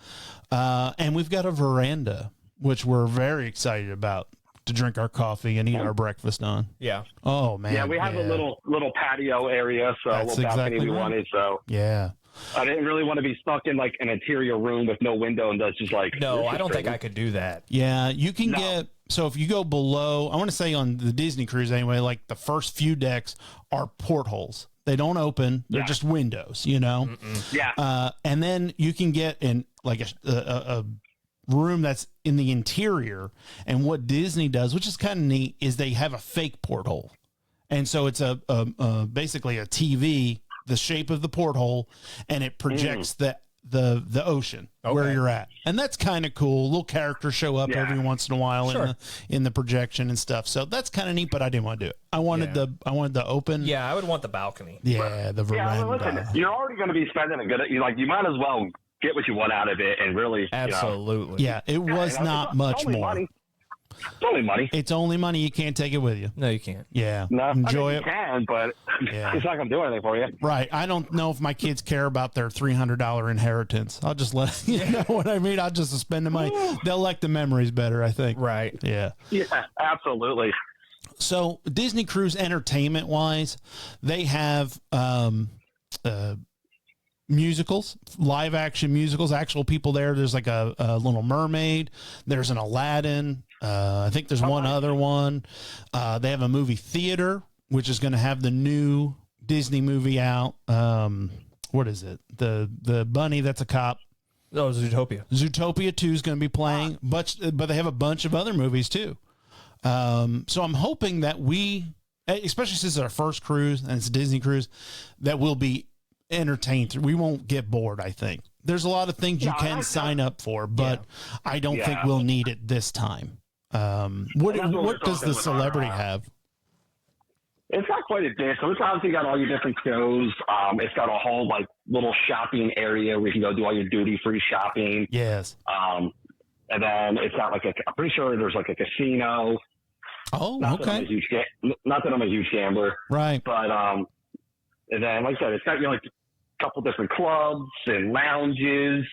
and we've got a veranda, which we're very excited about to drink our coffee and eat our breakfast on. Yeah. Oh man. Yeah, we have a little patio area, so That's a little balcony exactly we right. wanted. So Yeah. I didn't really want to be stuck in like an interior room with no window and that's just like No, I don't think I could do that. Yeah, you can No. get so if you go below, I want to say on the Disney cruise anyway, like the first few decks are portholes. They don't open; they're just windows, Yeah. And then you can get in like a room that's in the interior. And what Disney does, which is kind of neat, is they have a fake porthole, and so it's a basically a TV, the shape of the porthole, and it projects the ocean where you're at, and that's kind of cool. Little characters show up every once in a while in the projection and stuff, so that's kind of neat. But I didn't want to do it. I wanted the open. Yeah, I would want the balcony. Yeah, the veranda. Yeah, listen, you're already going to be spending a good. You might as well get what you want out of it and really. Absolutely. Yeah, it was not much more. Money. It's only money. It's only money. You can't take it with you. No, you can't. Yeah, No, enjoy you it. can, but Yeah. it's not going to do anything for you. Right. I don't know if my kids care about their $300 inheritance. I'll just let you know what I mean. I'll just spend the money. They'll like the memories better, I think. Right. Yeah. Yeah, absolutely. So Disney Cruise entertainment wise, they have musicals, live action musicals, actual people there. There's like a Little Mermaid. There's an Aladdin. I think there's one other one. They have a movie theater, which is going to have the new Disney movie out. What is it? The bunny that's a cop. Oh, Zootopia. Zootopia 2 is going to be playing, but they have a bunch of other movies too. So I'm hoping that we, especially since it's our first cruise and it's a Disney cruise, that we'll be entertained. We won't get bored, I think. There's a lot of things you can sign up for, but I don't think we'll need it this time. What does the celebrity have? It's not quite a big. So it's obviously got all your different shows. It's got a whole like little shopping area where you can go do all your duty free shopping. Yes. And then it's got like I'm pretty sure there's like a casino. Oh, Not that I'm a huge gambler. Right. But and then like I said, it's got like a couple different clubs and lounges.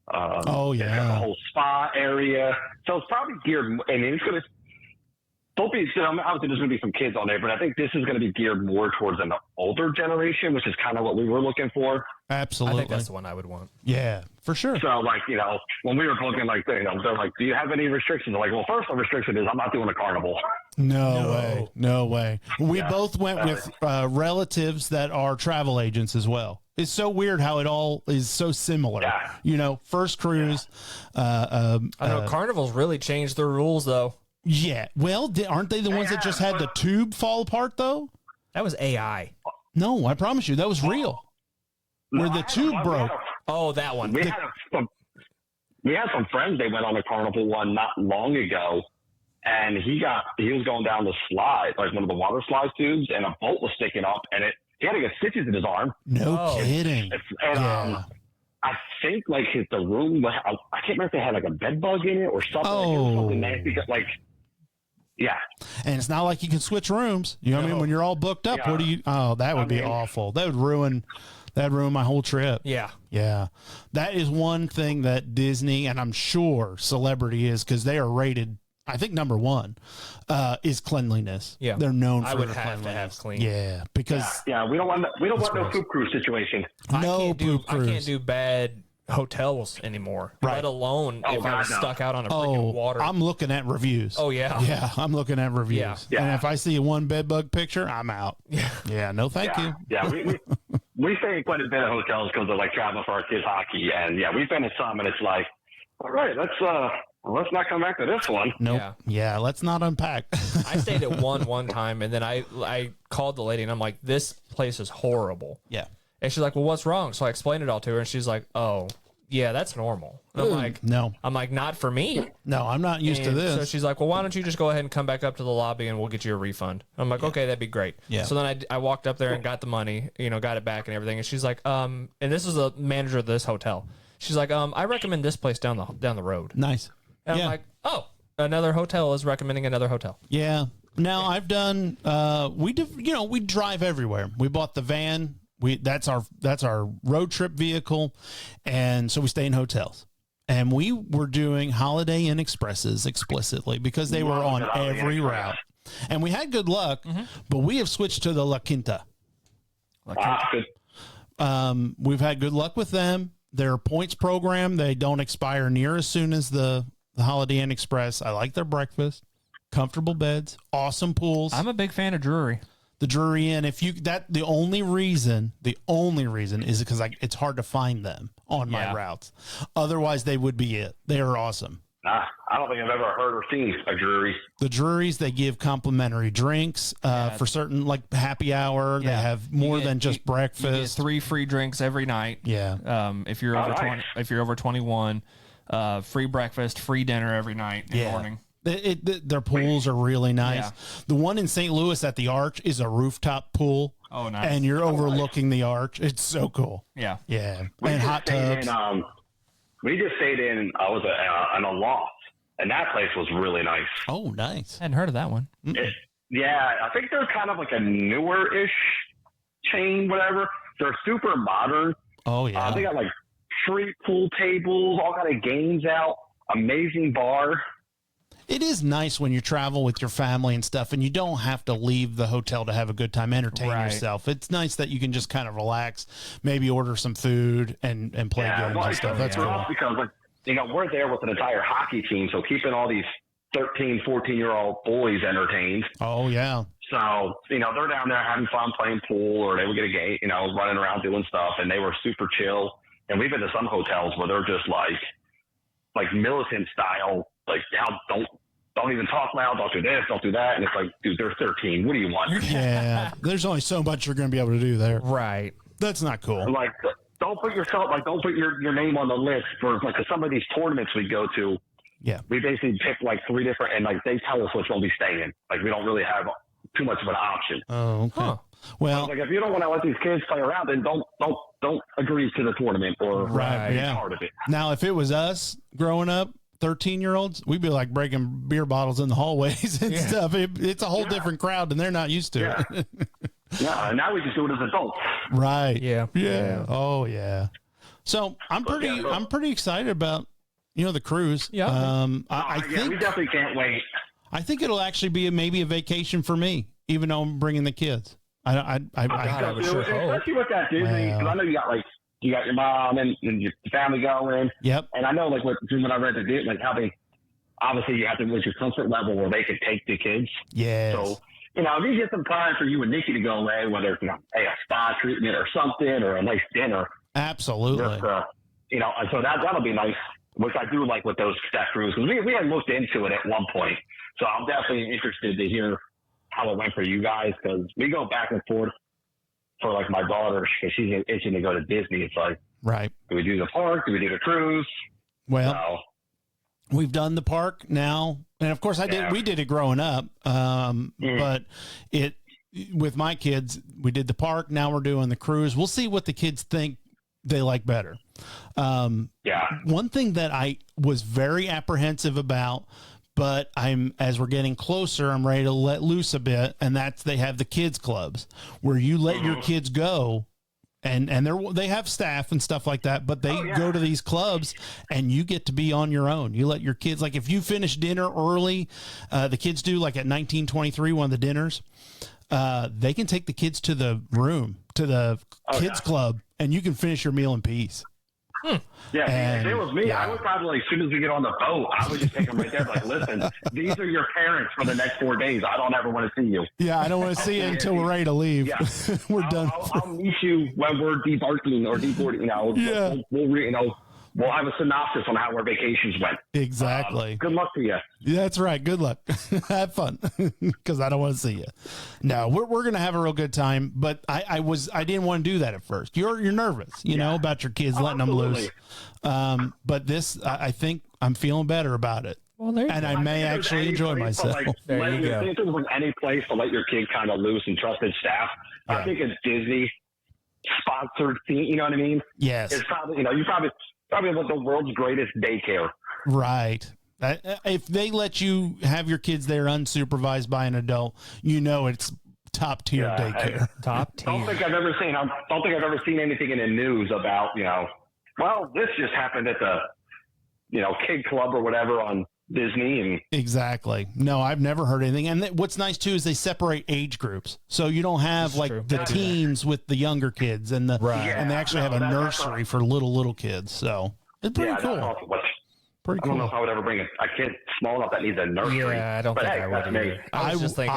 It's got a whole spa area. So it's probably geared. I mean, it's gonna. Obviously, there's going to be some kids on there, but I think this is going to be geared more towards an older generation, which is kind of what we were looking for. Absolutely. I think that's the one I would want. Yeah, for sure. So, like, when we were looking, like, they're like, do you have any restrictions? I'm like, well, first, the restriction is I'm not doing a carnival. No way. No way. We both went with relatives that are travel agents as well. It's so weird how it all is so similar. Yeah. You know, first cruise. I know Carnival's really changed their rules though. Yeah. Well, aren't they the ones that just had the tube fall apart though? That was AI. No, I promise you, that was real. Where the tube broke. Oh, that one. We had some friends. They went on a Carnival one not long ago, and he was going down the slide, like one of the water slide tubes, and a bolt was sticking up, and he had to get stitches in his arm. No kidding. And I think like the room, I can't remember if they had like a bed bug in it or something. Oh. Like, it was something nasty. Like, yeah. And it's not like you can switch rooms. You know what I mean? When you're all booked up, what do you? Oh, that would be awful. That would ruin my whole trip. Yeah. Yeah. That is one thing that Disney, and I'm sure Celebrity is, because they are rated, I think, number one, is cleanliness. Yeah. They're known for I would their have to cleanliness. have clean. Yeah. Because We don't want no poop cruise situation. no poop I cruise. can't do bad hotels anymore. Right. Let alone if I was stuck out on a freaking water. I'm looking at reviews. Oh, yeah. Yeah, I'm looking at reviews. Yeah. And if I see one bed bug picture, I'm out. Yeah. Yeah, no thank you. Yeah, we stay in quite a bit of hotels because of like traveling for our kids hockey, and we've been to some, and it's like, all right, let's not come back to this one. Nope. Yeah. Yeah, let's not unpack. I stayed at one time, and then I called the lady, and I'm like, this place is horrible. Yeah. And she's like, well, what's wrong? So I explained it all to her, and she's like, oh, yeah, that's normal. And I'm like, not for me. No, I'm not used to And this. So she's like, well, why don't you just go ahead and come back up to the lobby and we'll get you a refund. I'm like, okay, that'd be great. Yeah. So then I walked up there and got the money, got it back and everything. And she's like, and this is the manager of this hotel. She's like, I recommend this place down the road. Nice. And I'm like, oh, another hotel is recommending another hotel. Yeah. Now I've done. We drive everywhere. We bought the van. That's our road trip vehicle, and so we stay in hotels. And we were doing Holiday Inn Expresses explicitly because they were on every route, and we had good luck. But we have switched to the La Quinta. Good. We've had good luck with them. Their points program, they don't expire near as soon as the Holiday Inn Express. I like their breakfast, comfortable beds, awesome pools. I'm a big fan of Drury. The Drury Inn, the only reason is because it's hard to find them on my routes. Otherwise, they would be it. They are awesome. I don't think I've ever heard or seen a Drury. The Druries, they give complimentary drinks for certain, like happy hour. They have more than just breakfast. You get 3 free drinks every night. Yeah. If you're over 20, if you're over 21, free breakfast, free dinner every night in the morning. Their pools are really nice. Yeah. The one in St. Louis at the Arch is a rooftop pool. Oh, nice. And you're overlooking the Arch. It's so cool. Yeah. Yeah. We and just hot stayed tubs. We just stayed in. I was in a loft, and that place was really nice. Oh, nice. Hadn't heard of that one. I think they're kind of like a newer-ish chain, whatever. They're super modern. Oh, yeah. They got like free pool tables, all kind of games out, amazing bar. It is nice when you travel with your family and stuff, and you don't have to leave the hotel to have a good time, entertain yourself. It's nice that you can just kind of relax, maybe order some food and play games and stuff. That's cool. Because we're there with an entire hockey team, so keeping all these 13, 14-year-old boys entertained. Oh, yeah. So, they're down there having fun playing pool, or they would get a game, running around doing stuff, and they were super chill. And we've been to some hotels where they're just like militant style, like don't even talk loud, don't do this, don't do that. And it's like, dude, they're 13. What do you want? Yeah. There's only so much you're going to be able to do there. Right. That's not cool. Like, don't put your name on the list for some of these tournaments we go to. Yeah. We basically pick like 3 different, and like they tell us which one we stay in. Like, we don't really have too much of an option. Oh, okay. Huh. Well, like if you don't want to let these kids play around, then don't agree to the tournament or be part of it. Now, if it was us growing up, 13-year-olds, we'd be like breaking beer bottles in the hallways and stuff. It's a whole different crowd, and they're not used to it. Yeah, and now we just do it as adults. Right. Yeah. Yeah. Oh, yeah. So I'm pretty excited about the cruise. Yeah. I think we definitely can't wait. I think it'll actually be maybe a vacation for me, even though I'm bringing the kids. I would sure hope. Especially with that Disney, because I know you got your mom and your family going. Yep. And I know when I read the deal, like how they obviously you have to reach a comfort level where they could take the kids. Yes. So, you know, if you get some time for you and Nikki to go away, whether it's, you know, hey, a spa treatment or something or a nice dinner. Absolutely. Just, you know, so that'll be nice, which I do like with those staff crews. Because we had looked into it at one point. So I'm definitely interested to hear how it went for you guys, because we go back and forth for, like, my daughter, because she's itching to go to Disney. It's like, right. Do we do the park? Do we do the cruise? Well, we've done the park now. And of course we did it growing up. But with my kids, we did the park. Now we're doing the cruise. We'll see what the kids think they like better. One thing that I was very apprehensive about, but as we're getting closer, I'm ready to let loose a bit. And they have the kids clubs where you let your kids go. And they have staff and stuff like that, but they go to these clubs and you get to be on your own. You let your kids, like if you finish dinner early, the kids do, like at 1923, one of the dinners, they can take the kids to the room, to the kids club, and you can finish your meal in peace. Yeah, and if it was me, I would probably, as soon as we get on the boat, I would just take them right there. Like, listen, these are your parents for the next 4 days. I don't ever want to see you. Yeah, I don't want to see you until we're ready to leave. Yeah. We're done. I'll meet you when we're debarking or deboarding. You know, we'll have a synopsis on how our vacations went. Exactly. Good luck to you. Yeah, that's right. Good luck. Have fun, because I don't want to see you. No, we're gonna have a real good time. But I didn't want to do that at first. You're nervous, you know, about your kids letting them loose. But this, I think I'm feeling better about it. Well, I may actually enjoy myself. There you go. If there was any place to let your kid kind of loose and trusted staff, I think it's Disney sponsored theme. You know what I mean? Yes. It's probably, you know, probably the world's greatest daycare. Right. If they let you have your kids there unsupervised by an adult, you know it's top tier daycare. Top tier. I don't think I've ever seen anything in the news about, you know, well, this just happened at the, you know, kid club or whatever on Disney. And exactly. No, I've never heard anything. And what's nice too is they separate age groups, so you don't have the teens with the younger kids, and and they actually have a nursery for little kids. So it's pretty cool. I don't know if I would ever bring a kid small enough that needs a nursery. Yeah, I don't think I would either. I was just thinking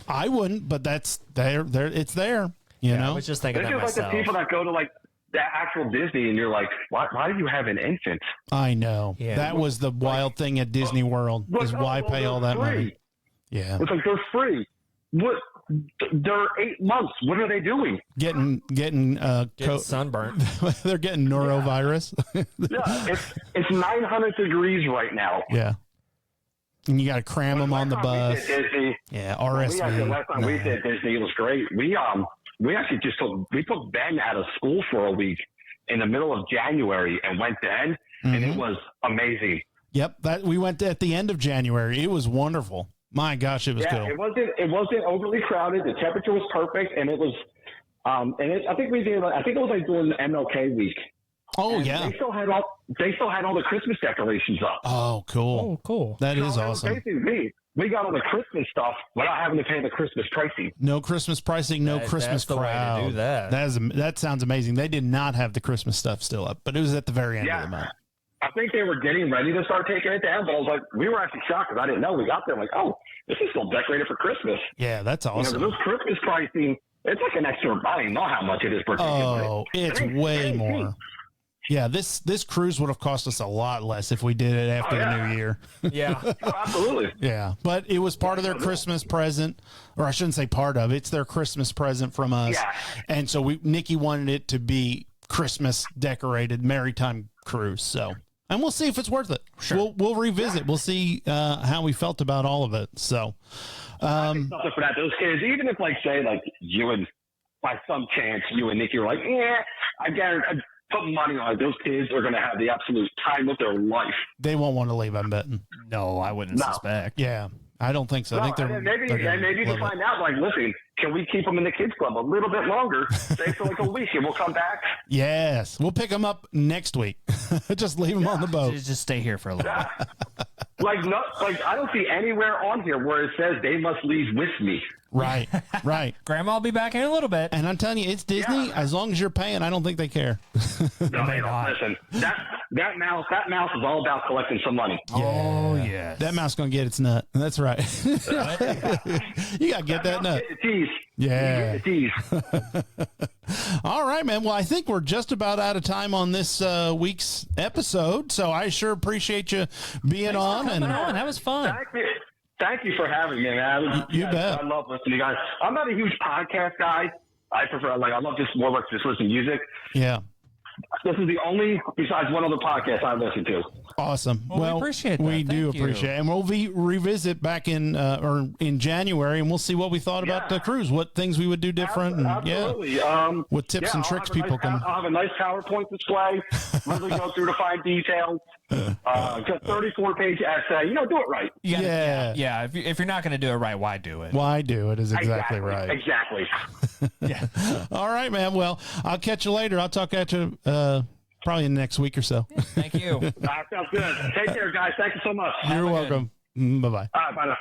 I wouldn't, but that's there. It's there. You know, I was just thinking that myself. Like the people that go to like the actual Disney, and you're like, why do you have an infant? I know. Yeah. That was the wild thing at Disney World, is why pay all that money? Yeah. It's like, they're free. What? They're 8 months. What are they doing? Getting sunburnt. They're getting norovirus. It's 900 degrees right now. Yeah. And you got to cram them on the bus. Disney, RSV. Last time we did Disney, it was great. We actually took Ben out of school for a week in the middle of January and went then, and it was amazing. Yep, we went at the end of January. It was wonderful. My gosh, it was cool. It wasn't overly crowded. The temperature was perfect, and it was. I think it was like during the MLK week. Oh, and yeah. They still had all the Christmas decorations up. Oh, cool. Oh, cool. That is awesome. Basically, we got all the Christmas stuff without having to pay the Christmas pricing. No Christmas pricing, no Christmas crowd. Way to do that. That sounds amazing. They did not have the Christmas stuff still up, but it was at the very end of the month. I think they were getting ready to start taking it down, but I was like, we were actually shocked because I didn't know. We got there like, oh, this is still decorated for Christmas. Yeah, that's awesome. You know, those Christmas pricing, it's like an extra. I don't know how much it is per ticket. Oh, it's way more. Yeah, this cruise would have cost us a lot less if we did it after the new year. Yeah. Oh, absolutely. Yeah, but it was part of their Christmas present, or I shouldn't say part of. It's their Christmas present from us. Yeah. And so Nikki wanted it to be Christmas decorated maritime cruise. So, and we'll see if it's worth it. Sure. We'll revisit. We'll see how we felt about all of it. So, something for that. Those kids, even if say you and by some chance you and Nikki were like, yeah, I guarantee. Put money on it. Those kids are going to have the absolute time of their life. They won't want to leave, I'm betting. No, I wouldn't suspect. Yeah, I don't think so. I think they're maybe you can find out. Like, listen, can we keep them in the kids club a little bit longer? Say for like a week, and we'll come back. Yes, we'll pick them up next week. Just leave them on the boat. Just stay here for a little bit. I don't see anywhere on here where it says they must leave with me. Right. Grandma will be back in a little bit. And I'm telling you, it's Disney. Yeah. As long as you're paying, I don't think they care. No, they don't. Listen, that mouse is all about collecting some money. Oh, yes. That mouse gonna get its nut. That's right. You gotta get that nut. Get the teeth. Yeah. Get the teeth. All right, man. Well, I think we're just about out of time on this week's episode. So I sure appreciate you being on. And that was fun. Thank you for having me, man. You bet. I love listening to you guys. I'm not a huge podcast guy. I love just more like just listening to music. Yeah. This is the only, besides one other podcast I listen to. Awesome. Well, we appreciate that. We do Thank you. appreciate it. And we'll revisit back in January, and we'll see what we thought about the cruise, what things we would do different. And, Absolutely. what tips and tricks people can. I'll have a nice PowerPoint display. Really go through the fine details. Just 34-page essay. Do it right. Yeah. If you're not going to do it right, why do it? Why do it is exactly right. Exactly. Yeah. All right, man. Well, I'll catch you later. I'll talk at you probably in the next week or so. Thank you. Sounds good. Take care, guys. Thank you so much. You're welcome. Bye-bye. All right, bye now.